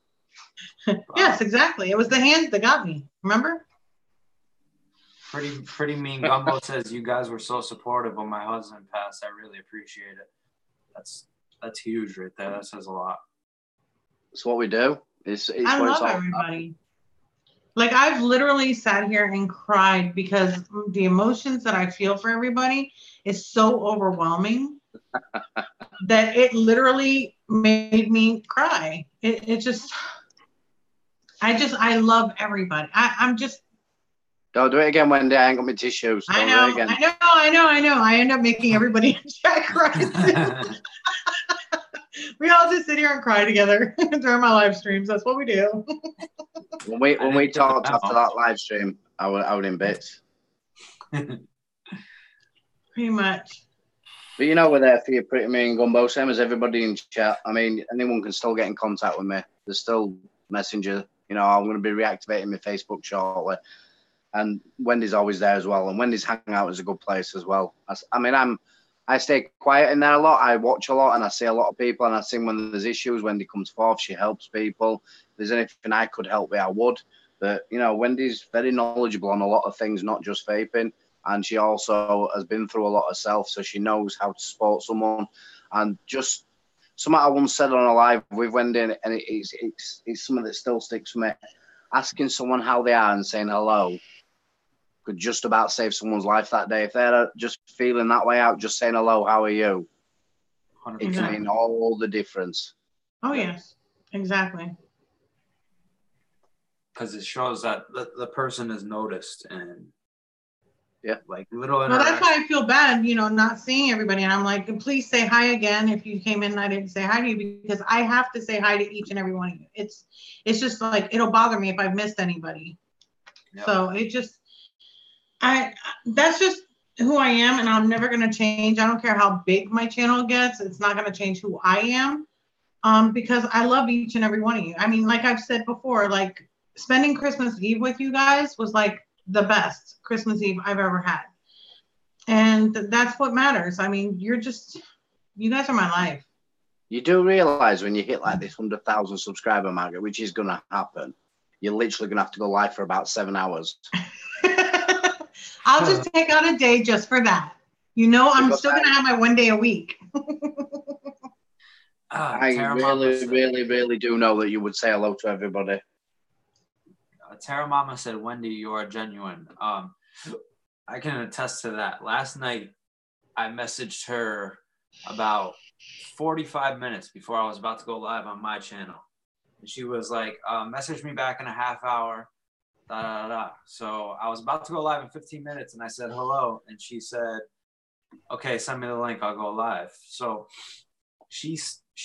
Yes, exactly. It was the hands that got me. Remember? Pretty mean Gumbo says you guys were so supportive when my husband passed. I really appreciate it. That's huge right there. That says a lot. It's what we do. I love everybody. Like, I've literally sat here and cried because the emotions that I feel for everybody is so overwhelming that it literally made me cry. I love everybody. I'm just. Don't do it again, Wendy. I ain't got my tissues. I know. I end up making everybody in chat cry. We all just sit here and cry together during my live streams. That's what we do. When we talked after that live stream, I was in bits. Pretty much. But you know, we're there for you, Pretty Me and Gumbo, same as everybody in chat. I mean, anyone can still get in contact with me. There's still Messenger. You know, I'm going to be reactivating my Facebook shortly. And Wendy's always there as well. And Wendy's Hangout is a good place as well. I stay quiet in there a lot. I watch a lot and I see a lot of people. And I think when there's issues, Wendy comes forth. She helps people. If there's anything I could help with, I would. But, you know, Wendy's very knowledgeable on a lot of things, not just vaping. And she also has been through a lot herself, so she knows how to support someone. And just something I once said on a live with Wendy, and it's something that still sticks with me. Asking someone how they are and saying hello could just about save someone's life that day. If they're just feeling that way out, just saying hello, how are you? 100%. It can mean all the difference. Oh, yes, exactly. Because it shows that the person is noticed and yeah, like little. Well, that's why I feel bad, you know, not seeing everybody. And I'm like, please say hi again if you came in and I didn't say hi to you, because I have to say hi to each and every one of you. It's just like, it'll bother me if I've missed anybody. Yep. So that's just who I am, and I'm never going to change. I don't care how big my channel gets. It's not going to change who I am, because I love each and every one of you. I mean, like I've said before, like spending Christmas Eve with you guys was like the best Christmas Eve I've ever had. And that's what matters. I mean, you guys are my life. You do realize when you hit like this 100,000 subscriber market, which is going to happen, you're literally going to have to go live for about 7 hours. I'll just take out a day just for that. You know, I'm still going to have my 1 day a week. I really do know that you would say hello to everybody. Tara Mama said, Wendy, you are genuine. I can attest to that. Last night, I messaged her about 45 minutes before I was about to go live on my channel. And she was like, message me back in a half hour. Da, da, da. So I was about to go live in 15 minutes, and I said hello. And she said, okay, send me the link. I'll go live. So she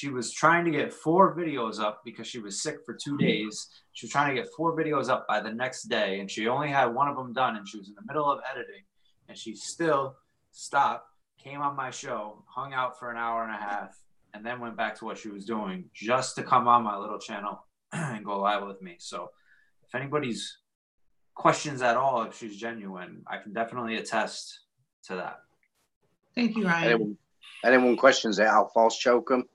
was trying to get 4 videos up because she was sick for 2 days. She was trying to get 4 videos up by the next day, and she only had one of them done, and she was in the middle of editing, and she still stopped, came on my show, hung out for an hour and a half, and then went back to what she was doing just to come on my little channel and go live with me. So if anybody's questions at all if she's genuine, I can definitely attest to that. Thank you, Ryan. Anyone questions it, I'll false choke them.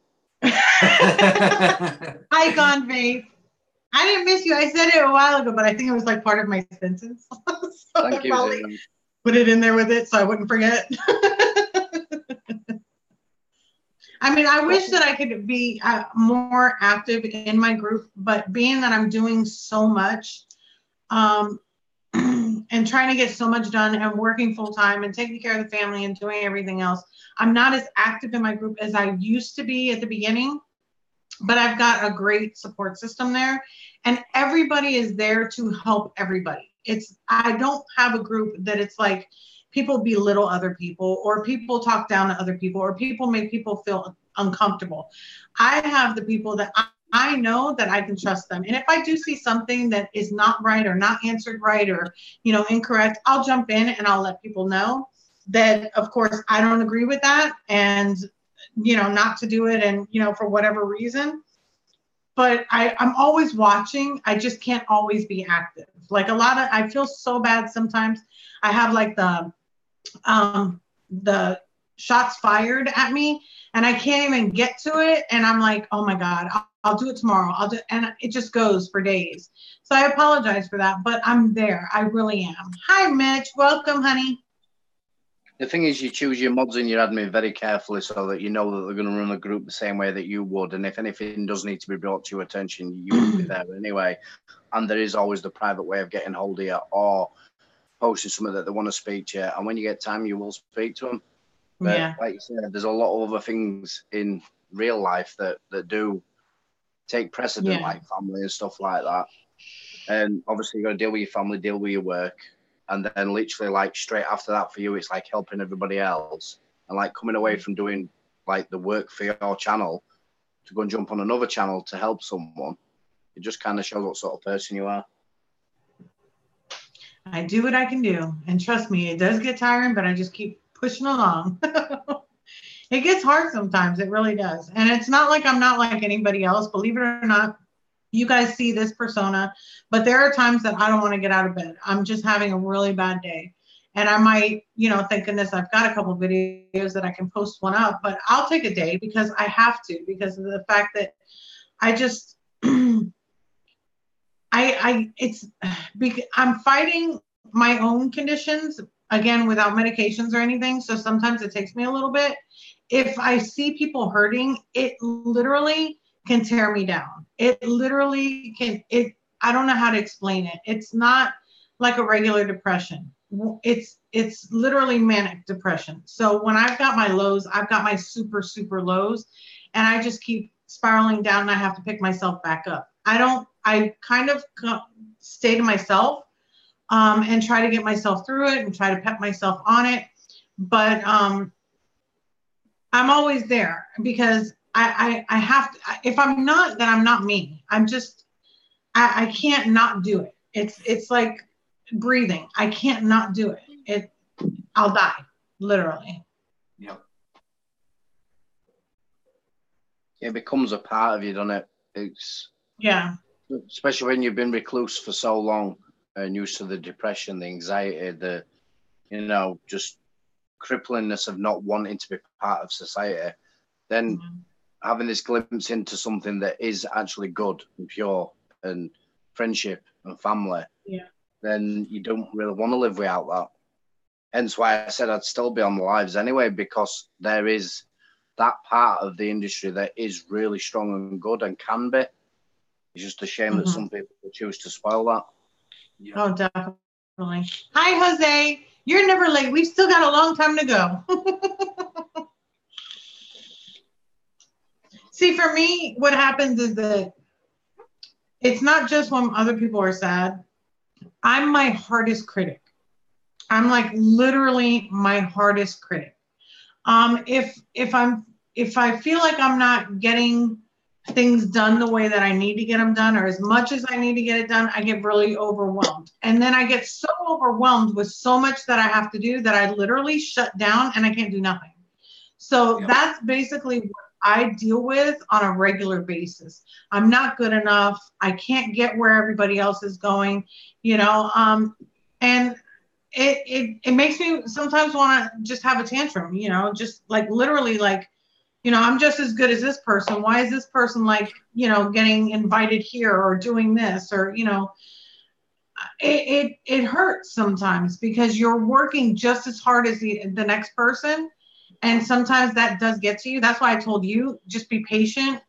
Hi, Gone Vape. I didn't miss you. I said it a while ago, but I think it was like part of my sentence. So thank you. Probably put it in there with it so I wouldn't forget. I mean, I wish that I could be more active in my group, but being that I'm doing so much and trying to get so much done and working full time and taking care of the family and doing everything else, I'm not as active in my group as I used to be at the beginning, but I've got a great support system there and everybody is there to help everybody. I don't have a group that it's like people belittle other people or people talk down to other people or people make people feel uncomfortable. I have the people that I know that I can trust them. And if I do see something that is not right or not answered right or, you know, incorrect, I'll jump in and I'll let people know that, of course, I don't agree with that and, you know, not to do it and, you know, for whatever reason. But I'm always watching. I just can't always be active. Like I feel so bad sometimes. I have like the shots fired at me and I can't even get to it. And I'm like, oh my God, I'll do it tomorrow. And it just goes for days. So I apologize for that, but I'm there. I really am. Hi, Mitch. Welcome, honey. The thing is, you choose your mods and your admin very carefully so that you know that they're going to run a group the same way that you would. And if anything does need to be brought to your attention, you will be there anyway. And there is always the private way of getting hold of you or posting something that they want to speak to you. And when you get time, you will speak to them. But yeah, like you said, there's a lot of other things in real life that do take precedent, like family and stuff like that. And obviously, you got to deal with your family, deal with your work. And then literally like straight after that for you, it's like helping everybody else and like coming away from doing like the work for your channel to go and jump on another channel to help someone, it just kind of shows what sort of person you are. I do what I can do. And trust me, it does get tiring, but I just keep pushing along. It gets hard sometimes. It really does. And it's not like I'm not like anybody else. Believe it or not, you guys see this persona, but there are times that I don't want to get out of bed. I'm just having a really bad day. And I might, you know, thank goodness I've got a couple videos that I can post one up, but I'll take a day because I have to, because of the fact that I just, I'm fighting my own conditions, again, without medications or anything. So sometimes it takes me a little bit. If I see people hurting, it literally can tear me down. It literally can, I don't know how to explain it. It's not like a regular depression. It's literally manic depression. So when I've got my lows, I've got my super, super lows, and I just keep spiraling down and I have to pick myself back up. I kind of stay to myself and try to get myself through it and try to pep myself on it. But I'm always there because I have to, if I'm not, then I'm not me. I'm just, I can't not do it. It's like breathing. I can't not do it. I'll die, literally. Yep. It becomes a part of you, doesn't it? It's, yeah. Especially when you've been recluse for so long and used to the depression, the anxiety, the, you know, just cripplingness of not wanting to be part of society. Then having this glimpse into something that is actually good and pure and friendship and family, then you don't really want to live without that. Hence why I said I'd still be on the lives anyway, because there is that part of the industry that is really strong and good and can be. It's just a shame that some people choose to spoil that. Yeah. Oh, definitely. Hi, Jose. You're never late. We've still got a long time to go. See, for me, what happens is that it's not just when other people are sad. I'm my hardest critic. I'm like literally my hardest critic. If I feel like I'm not getting things done the way that I need to get them done, or as much as I need to get it done, I get really overwhelmed. And then I get so overwhelmed with so much that I have to do that I literally shut down and I can't do nothing. So that's basically what I deal with on a regular basis. I'm not good enough. I can't get where everybody else is going, you know, and it makes me sometimes want to just have a tantrum, you know, just like literally like, you know, I'm just as good as this person. Why is this person like, you know, getting invited here or doing this, or, you know, it hurts sometimes because you're working just as hard as the next person. And sometimes that does get to you. That's why I told you, just be patient,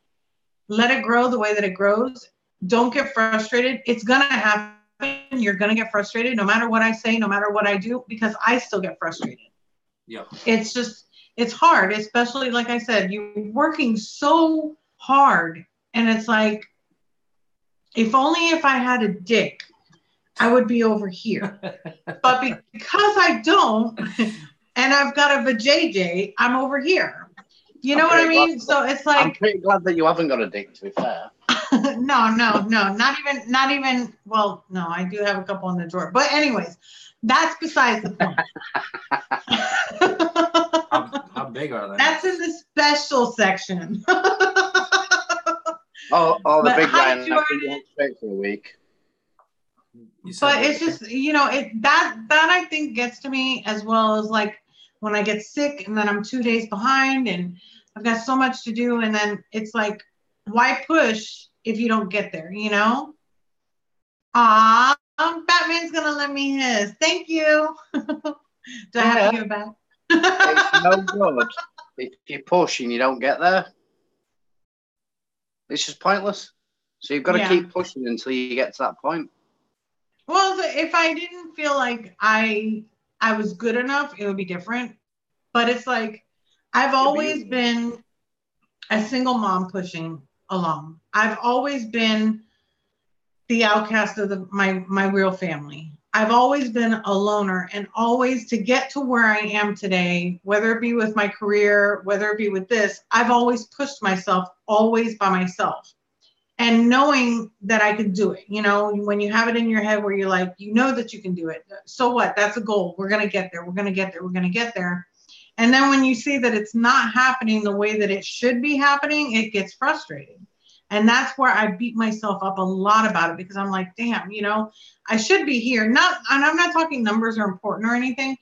let it grow the way that it grows. Don't get frustrated. It's going to happen. You're going to get frustrated no matter what I say, no matter what I do, because I still get frustrated. Yeah. It's just, it's hard, especially like I said, you're working so hard. And it's like, if only if I had a dick, I would be over here. But because I don't, and I've got a vajayjay, I'm over here. You know what I mean? So it's like, I'm pretty glad that you haven't got a dick, to be fair. No, not even, well, no, I do have a couple in the drawer. But anyways, that's besides the point. How big are they? That's in the special section. The big line, I think you went straight for a week. But it's just, you know, that I think gets to me, as well as like when I get sick and then I'm 2 days behind and I've got so much to do, and then it's like, why push if you don't get there, you know? Batman's gonna lend me his. Thank you. Do I have to give it back? It's no good if you push and you don't get there. It's just pointless. So you've got to keep pushing until you get to that point. Well, if I didn't feel like I was good enough, it would be different. But it's like, I've always been a single mom pushing along. I've always been the outcast of my real family. I've always been a loner, and always to get to where I am today, whether it be with my career, whether it be with this, I've always pushed myself always by myself. And knowing that I could do it, when you have it in your head where you're like, that you can do it. So what? That's a goal. We're going to get there. We're going to get there. We're going to get there. And then when you see that it's not happening the way that it should be happening, it gets frustrating. And that's where I beat myself up a lot about it, because I'm like, damn, I should be here. And I'm not talking numbers are important or anything,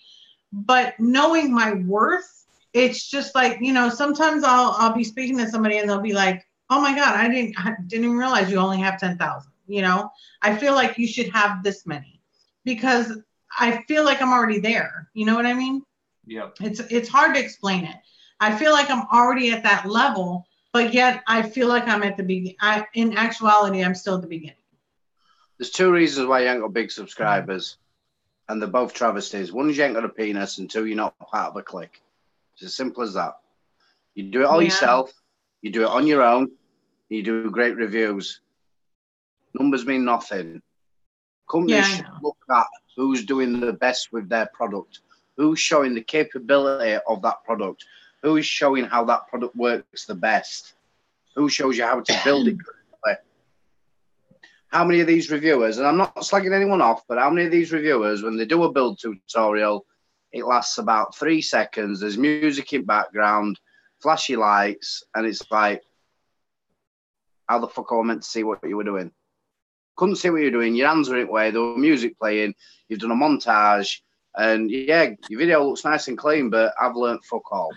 but knowing my worth, it's just like, sometimes I'll be speaking to somebody and they'll be like, oh my God, I didn't even realize you only have 10,000. I feel like you should have this many, because I feel like I'm already there. You know what I mean? Yeah. It's hard to explain it. I feel like I'm already at that level, but yet I feel like I'm at the beginning. In actuality, I'm still at the beginning. There's two reasons why you ain't got big subscribers, and they're both travesties. One is you ain't got a penis, and two, you're not part of a clique. It's as simple as that. You do it all yourself. You do it on your own. You do great reviews. Numbers mean nothing. Companies should look at who's doing the best with their product, who's showing the capability of that product, who's showing how that product works the best, who shows you how to build it correctly. How many of these reviewers, and I'm not slagging anyone off, but how many of these reviewers, when they do a build tutorial, it lasts about 3 seconds, there's music in background, flashy lights, and it's like, how the fuck am I meant to see what you were doing? Couldn't see what you were doing. Your hands were in the way. There was music playing. You've done a montage. And, yeah, your video looks nice and clean, but I've learnt fuck all.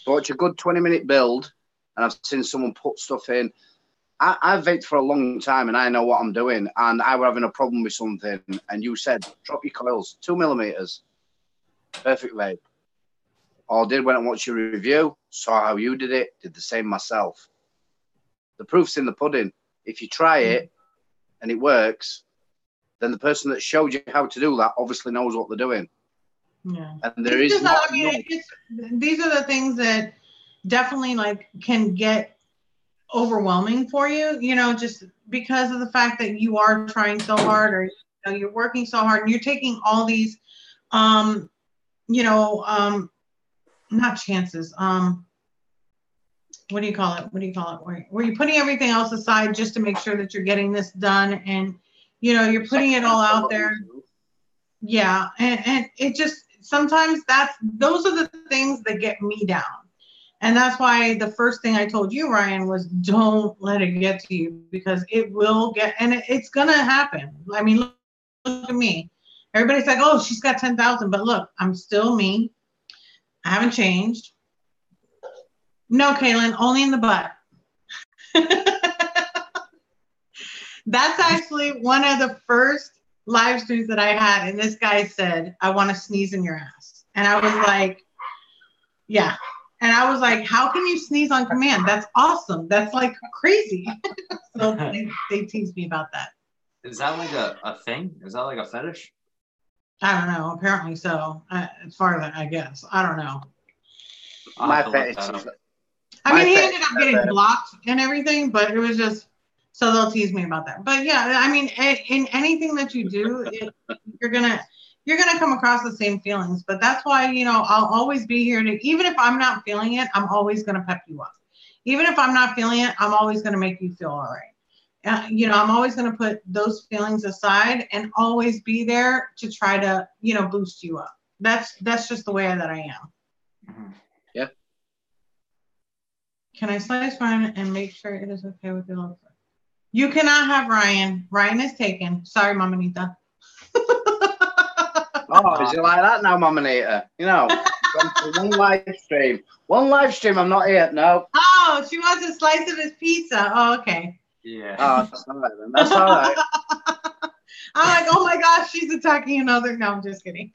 So it's a good 20-minute build, and I've seen someone put stuff in. I've vaped for a long time, and I know what I'm doing. And I were having a problem with something, and you said, drop your coils, 2 millimeters. Perfect vape. Or did when I watched your review, saw how you did it, did the same myself. The proof's in the pudding. If you try it and it works, then the person that showed you how to do that obviously knows what they're doing. Yeah. And there is not. These are the things that definitely can get overwhelming for you, just because of the fact that you are trying so hard, or you're working so hard, and you're taking all these, not chances. What do you call it? Where you're putting everything else aside just to make sure that you're getting this done, and you're putting it all out there. Yeah, and it just sometimes those are the things that get me down, and that's why the first thing I told you, Ryan, was don't let it get to you, because it will get, and it's gonna happen. I mean, look at me. Everybody's like, oh, she's got 10,000, but look, I'm still me. I haven't changed. No, Kaylin, only in the butt. That's actually one of the first live streams that I had. And this guy said, I want to sneeze in your ass. And I was like, yeah. And I was like, how can you sneeze on command? That's awesome. That's like crazy. So they teased me about that. Is that like a thing? Is that like a fetish? I don't know. Apparently so. As far as I guess. I don't know. My fetish. I mean, he ended up getting blocked and everything, but it was just, so they'll tease me about that. But yeah, I mean, in anything that you do, you're gonna come across the same feelings. But that's why, I'll always be here to, even if I'm not feeling it, I'm always gonna pep you up. Even if I'm not feeling it, I'm always gonna make you feel all right. I'm always gonna put those feelings aside and always be there to try to, boost you up. That's just the way that I am. Mm-hmm. Yeah. Can I slice Ryan and make sure it is okay with your love? You cannot have Ryan. Ryan is taken. Sorry, Mama Nita. Oh, is it like that now, Mama Nita? One live stream. One live stream, I'm not here. No. Oh, she wants a slice of his pizza. Oh, okay. Yeah. Oh, that's all right then. That's all right. I'm like, oh my gosh, she's attacking another. No, I'm just kidding.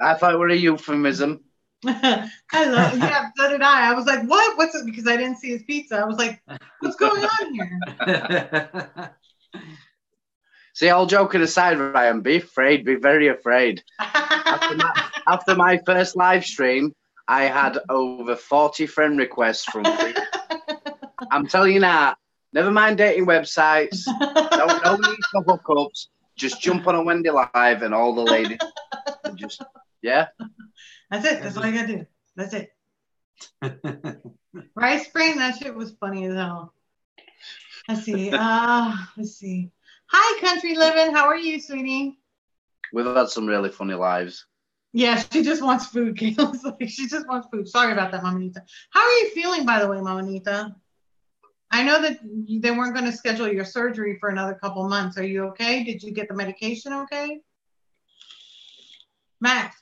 I thought it were a euphemism. Yeah, so did I. I was like, what? What's it? Because I didn't see his pizza. I was like, what's going on here? See, all joking aside, Ryan, be afraid, be very afraid. After my first live stream, I had over 40 friend requests from people. I'm telling you now, never mind dating websites, no need for hookups. Just jump on a Wendy live and all the ladies just, yeah. That's it. That's all you gotta do. That's it. Rice Spring, that shit was funny as hell. Let's see. Let's see. Hi, Country Living. How are you, sweetie? We've had some really funny lives. Yeah, she just wants food. Kayla's like, she just wants food. Sorry about that, Mamanita. How are you feeling, by the way, Mamanita? I know that they weren't going to schedule your surgery for another couple months. Are you okay? Did you get the medication okay? Max?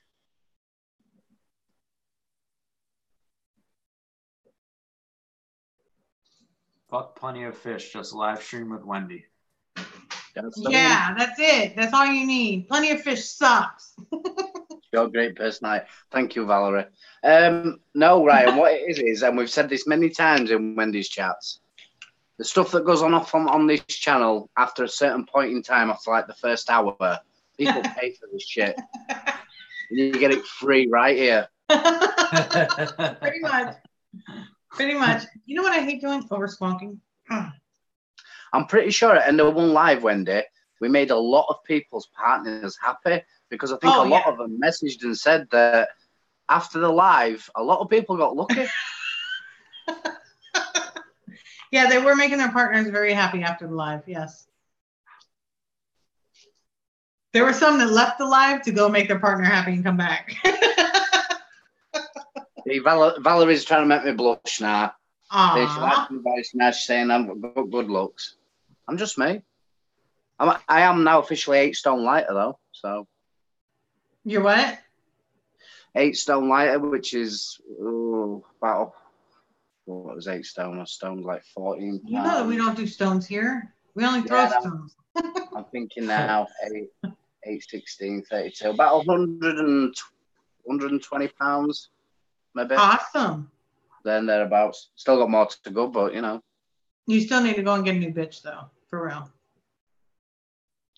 Fuck plenty of fish. Just live stream with Wendy. Yeah, that's it. That's all you need. Plenty of fish sucks. You're a great personality. Thank you, Valerie. No, Ryan, what it is, and we've said this many times in Wendy's chats, the stuff that goes on this channel after a certain point in time, after like the first hour, people pay for this shit. And you get it free right here. Pretty much. Pretty much. You know what I hate doing? Over squonking. I'm pretty sure at the one live, Wendy, we made a lot of people's partners happy because I think a lot of them messaged and said that after the live, a lot of people got lucky. Yeah, they were making their partners very happy after the live, yes. There were some that left the live to go make their partner happy and come back. Valerie's trying to make me blush now. Aww. She likes my voice now. She's saying I've got good looks. I'm just me. I am now officially 8 stone lighter though. So you're what? 8 stone lighter, which is about what was 8 stone? A stone like 14 pounds. You know that we don't do stones here. We only throw stones. I'm thinking now 8, 16, 32, about 120 pounds, maybe. Awesome. Then thereabouts. Still got more to go, but you know. You still need to go and get a new bitch though, for real.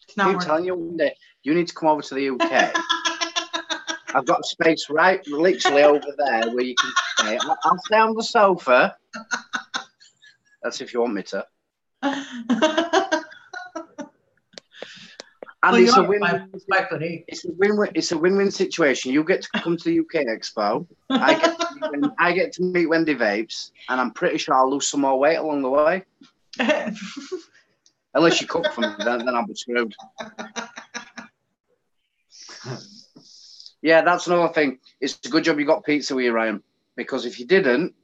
It's not I'm telling you one day, you need to come over to the UK. I've got space right literally over there where you can stay. I'll stay on the sofa. That's if you want me to. And well, it's a win-win. It's a win-win situation. You get to come to the UK Expo. I get to meet Wendy Vapes, and I'm pretty sure I'll lose some more weight along the way. Unless you cook for me, then I'll be screwed. Yeah, that's another thing. It's a good job you got pizza with you, Ryan, because if you didn't,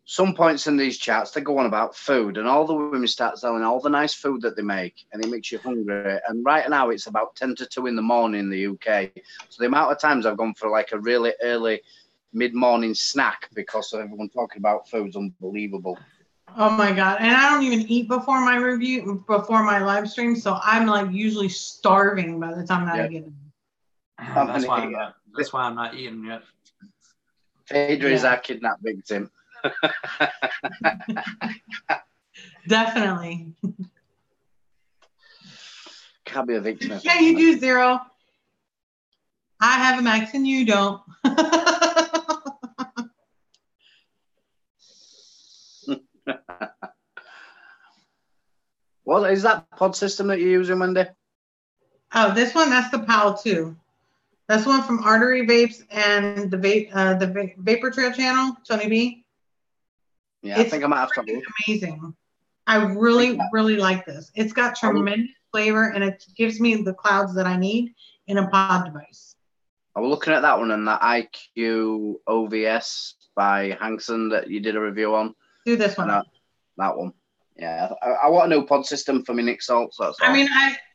some points in these chats, they go on about food, and all the women start selling all the nice food that they make, and it makes you hungry. And right now, it's about 10 to 2 in the morning in the UK. So the amount of times I've gone for like a really early mid-morning snack because of everyone talking about food is unbelievable. Oh my God. And I don't even eat before my review, before my live stream. So I'm like usually starving by the time that I get in. That's why I'm not eating yet. Phaedra is our kidnapped victim. Definitely. Can't be a victim. Yeah, you do, Zero. I have a Max and you don't. What is that pod system that you're using, Wendy? Oh, this one, that's the PAL 2. That's one from Artery Vapes and the Vapor Trail channel, Tony B. Yeah, I think I might have to look. Amazing. I really like this. It's got tremendous flavor and it gives me the clouds that I need in a pod device. I was looking at that one and that IQ OVS by Hanson that you did a review on. Do this one. That one. Yeah, I want a new pod system for my Nick Salts. That's all. I mean,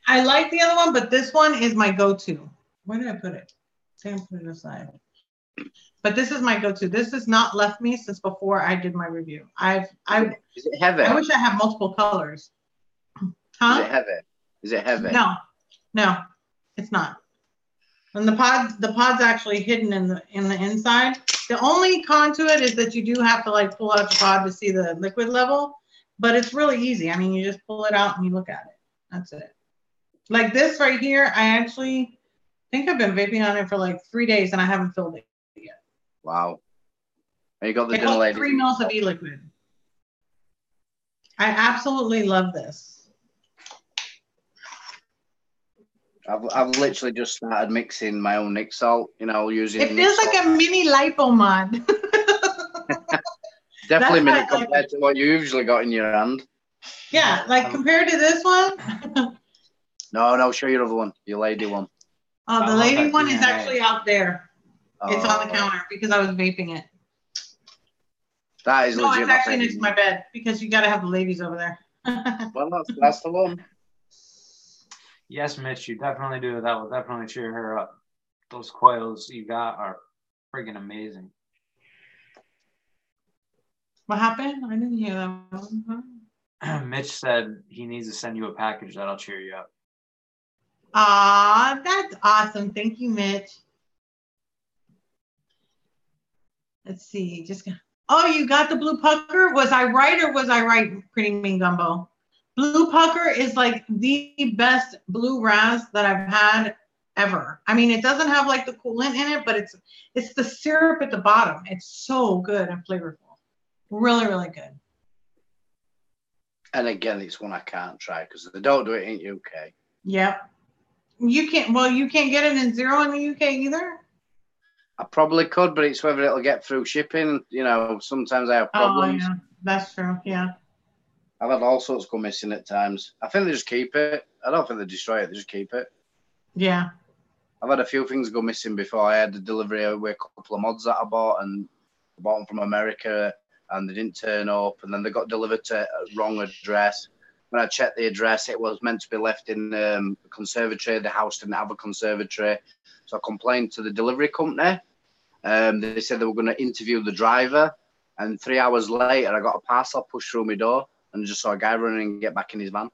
I like the other one, but this one is my go-to. Where did I put it? Sam put it aside. But this is my go-to. This has not left me since before I did my review. Is it heavy? I wish I had multiple colors. Huh? Is it heavy? No, it's not. And the pod's actually hidden in the inside. The only con to it is that you do have to like pull out the pod to see the liquid level, but it's really easy. I mean, you just pull it out and you look at it. That's it. Like this right here, I actually think I've been vaping on it for like 3 days and I haven't filled it yet. Wow. And you got the dinner lady. 3 mils of e-liquid. I absolutely love this. I've literally just started mixing my own Nick salt, using it feels like a mini lipo mod. Definitely mini compared to what you usually got in your hand. Yeah, like compared to this one. No, show your other one, your lady one. Oh, the lady one is actually out there. It's on the counter because I was vaping it. That is legit. No, it's actually next to my bed because you got to have the ladies over there. Well, that's the one. Yes, Mitch, you definitely do. That will definitely cheer her up. Those coils you got are friggin' amazing. What happened? I didn't hear that. Mitch said he needs to send you a package that'll cheer you up. That's awesome. Thank you, Mitch. Let's see. Oh, you got the blue pucker? Was I right or was I right, Pretty Mean Gumbo? Blue pucker is like the best blue raz that I've had ever. I mean, it doesn't have like the coolant in it, but it's the syrup at the bottom. It's so good and flavorful. Really, really good. And again, it's one I can't try because they don't do it in UK. Yep. You can't get it in zero in the UK either? I probably could, but it's whether it'll get through shipping. Sometimes I have problems. Oh, yeah. That's true. Yeah. I've had all sorts go missing at times. I think they just keep it. I don't think they destroy it. They just keep it. Yeah. I've had a few things go missing before. I had the delivery with a couple of mods that I bought, and I bought them from America, and they didn't turn up, and then they got delivered to a wrong address. When I checked the address, it was meant to be left in a conservatory. The house didn't have a conservatory. So I complained to the delivery company. They said they were going to interview the driver, and 3 hours later, I got a parcel pushed through my door, and I just saw a guy running and get back in his van.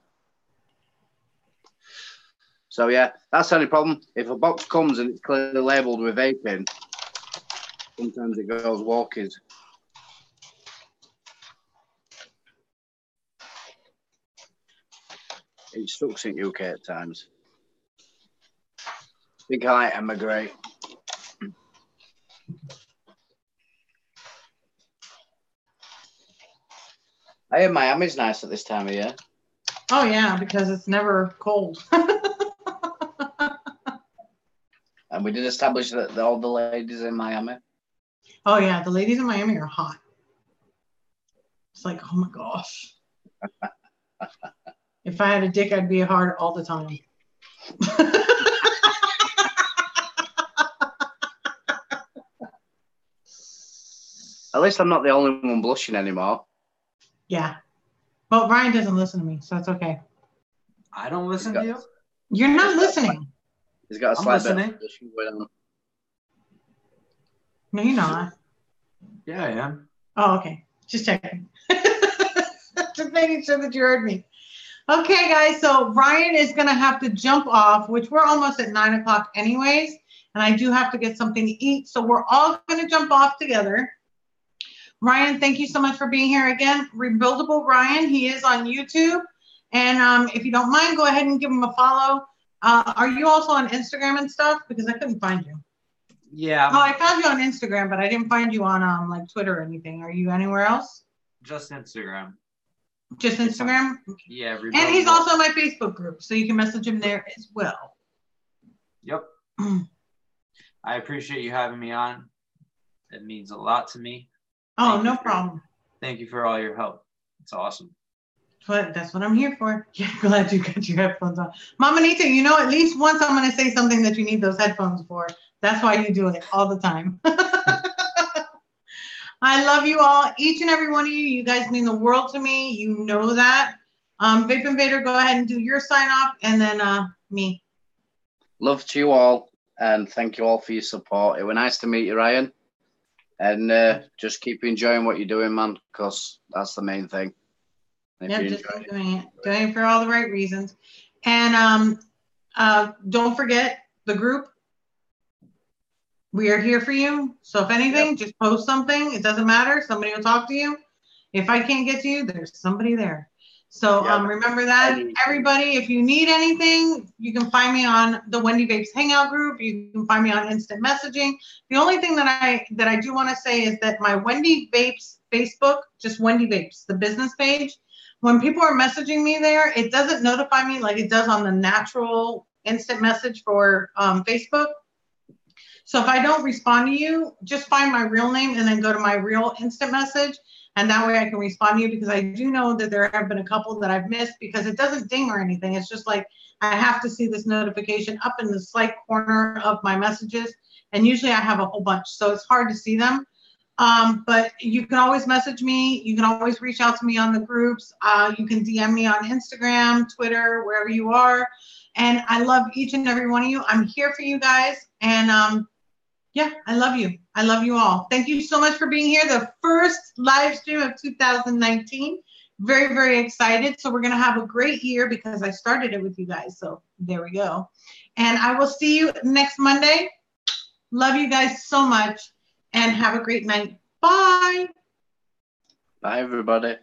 So, yeah, that's the only problem. If a box comes and it's clearly labelled with vaping, sometimes it goes walkies. It sucks in UK at times. I think I like emigrate. I hear Miami's nice at this time of year. Oh, yeah, because it's never cold. And we did establish that all the ladies in Miami. Oh, yeah, the ladies in Miami are hot. It's like, oh, my gosh. If I had a dick, I'd be hard all the time. At least I'm not the only one blushing anymore. Yeah. Well, Ryan doesn't listen to me, so it's okay. I don't listen to you? You're not listening. He's got a slight bit of blushing going on. No, you're not. Yeah, I am. Oh, okay. Just checking. Just making sure that you heard me. Okay, guys. So Ryan is going to have to jump off, which we're almost at 9 o'clock anyways. And I do have to get something to eat. So we're all going to jump off together. Ryan, thank you so much for being here again. Rebuildable Ryan, he is on YouTube. And if you don't mind, go ahead and give him a follow. Are you also on Instagram and stuff? Because I couldn't find you. Yeah. Oh, I found you on Instagram, but I didn't find you on like Twitter or anything. Are you anywhere else? Just Instagram. Just Instagram? Yeah. And he's also in my Facebook group, so you can message him there as well. Yep. I appreciate you having me on. It means a lot to me. Oh, no problem. Thank you for all your help. It's awesome. But that's what I'm here for. Yeah, glad you got your headphones on. Mama Nita, you know, at least once I'm going to say something that you need those headphones for. That's why you do it all the time. I love you all, each and every one of you. You guys mean the world to me. You know that. Vape Invader, go ahead and do your sign off, and then me. Love to you all, and thank you all for your support. It was nice to meet you, Ryan. And just keep enjoying what you're doing, man, because that's the main thing. Yeah, just keep doing it. Doing it for all the right reasons. And don't forget the group. We are here for you. So if anything, just post something. It doesn't matter. Somebody will talk to you. If I can't get to you, there's somebody there. So remember that. Everybody, if you need anything, you can find me on the Wendy Vapes Hangout group. You can find me on instant messaging. The only thing that I do want to say is that my Wendy Vapes Facebook, just Wendy Vapes, the business page, when people are messaging me there, it doesn't notify me like it does on the natural instant message for Facebook. So if I don't respond to you, just find my real name and then go to my real instant message. And that way I can respond to you, because I do know that there have been a couple that I've missed because it doesn't ding or anything. It's just like I have to see this notification up in the slight corner of my messages. And usually I have a whole bunch, so it's hard to see them. But you can always message me. You can always reach out to me on the groups. You can DM me on Instagram, Twitter, wherever you are. And I love each and every one of you. I'm here for you guys. And yeah, I love you. I love you all. Thank you so much for being here. The first live stream of 2019. Very, very excited. So we're going to have a great year because I started it with you guys. So there we go. And I will see you next Monday. Love you guys so much and have a great night. Bye. Bye, everybody.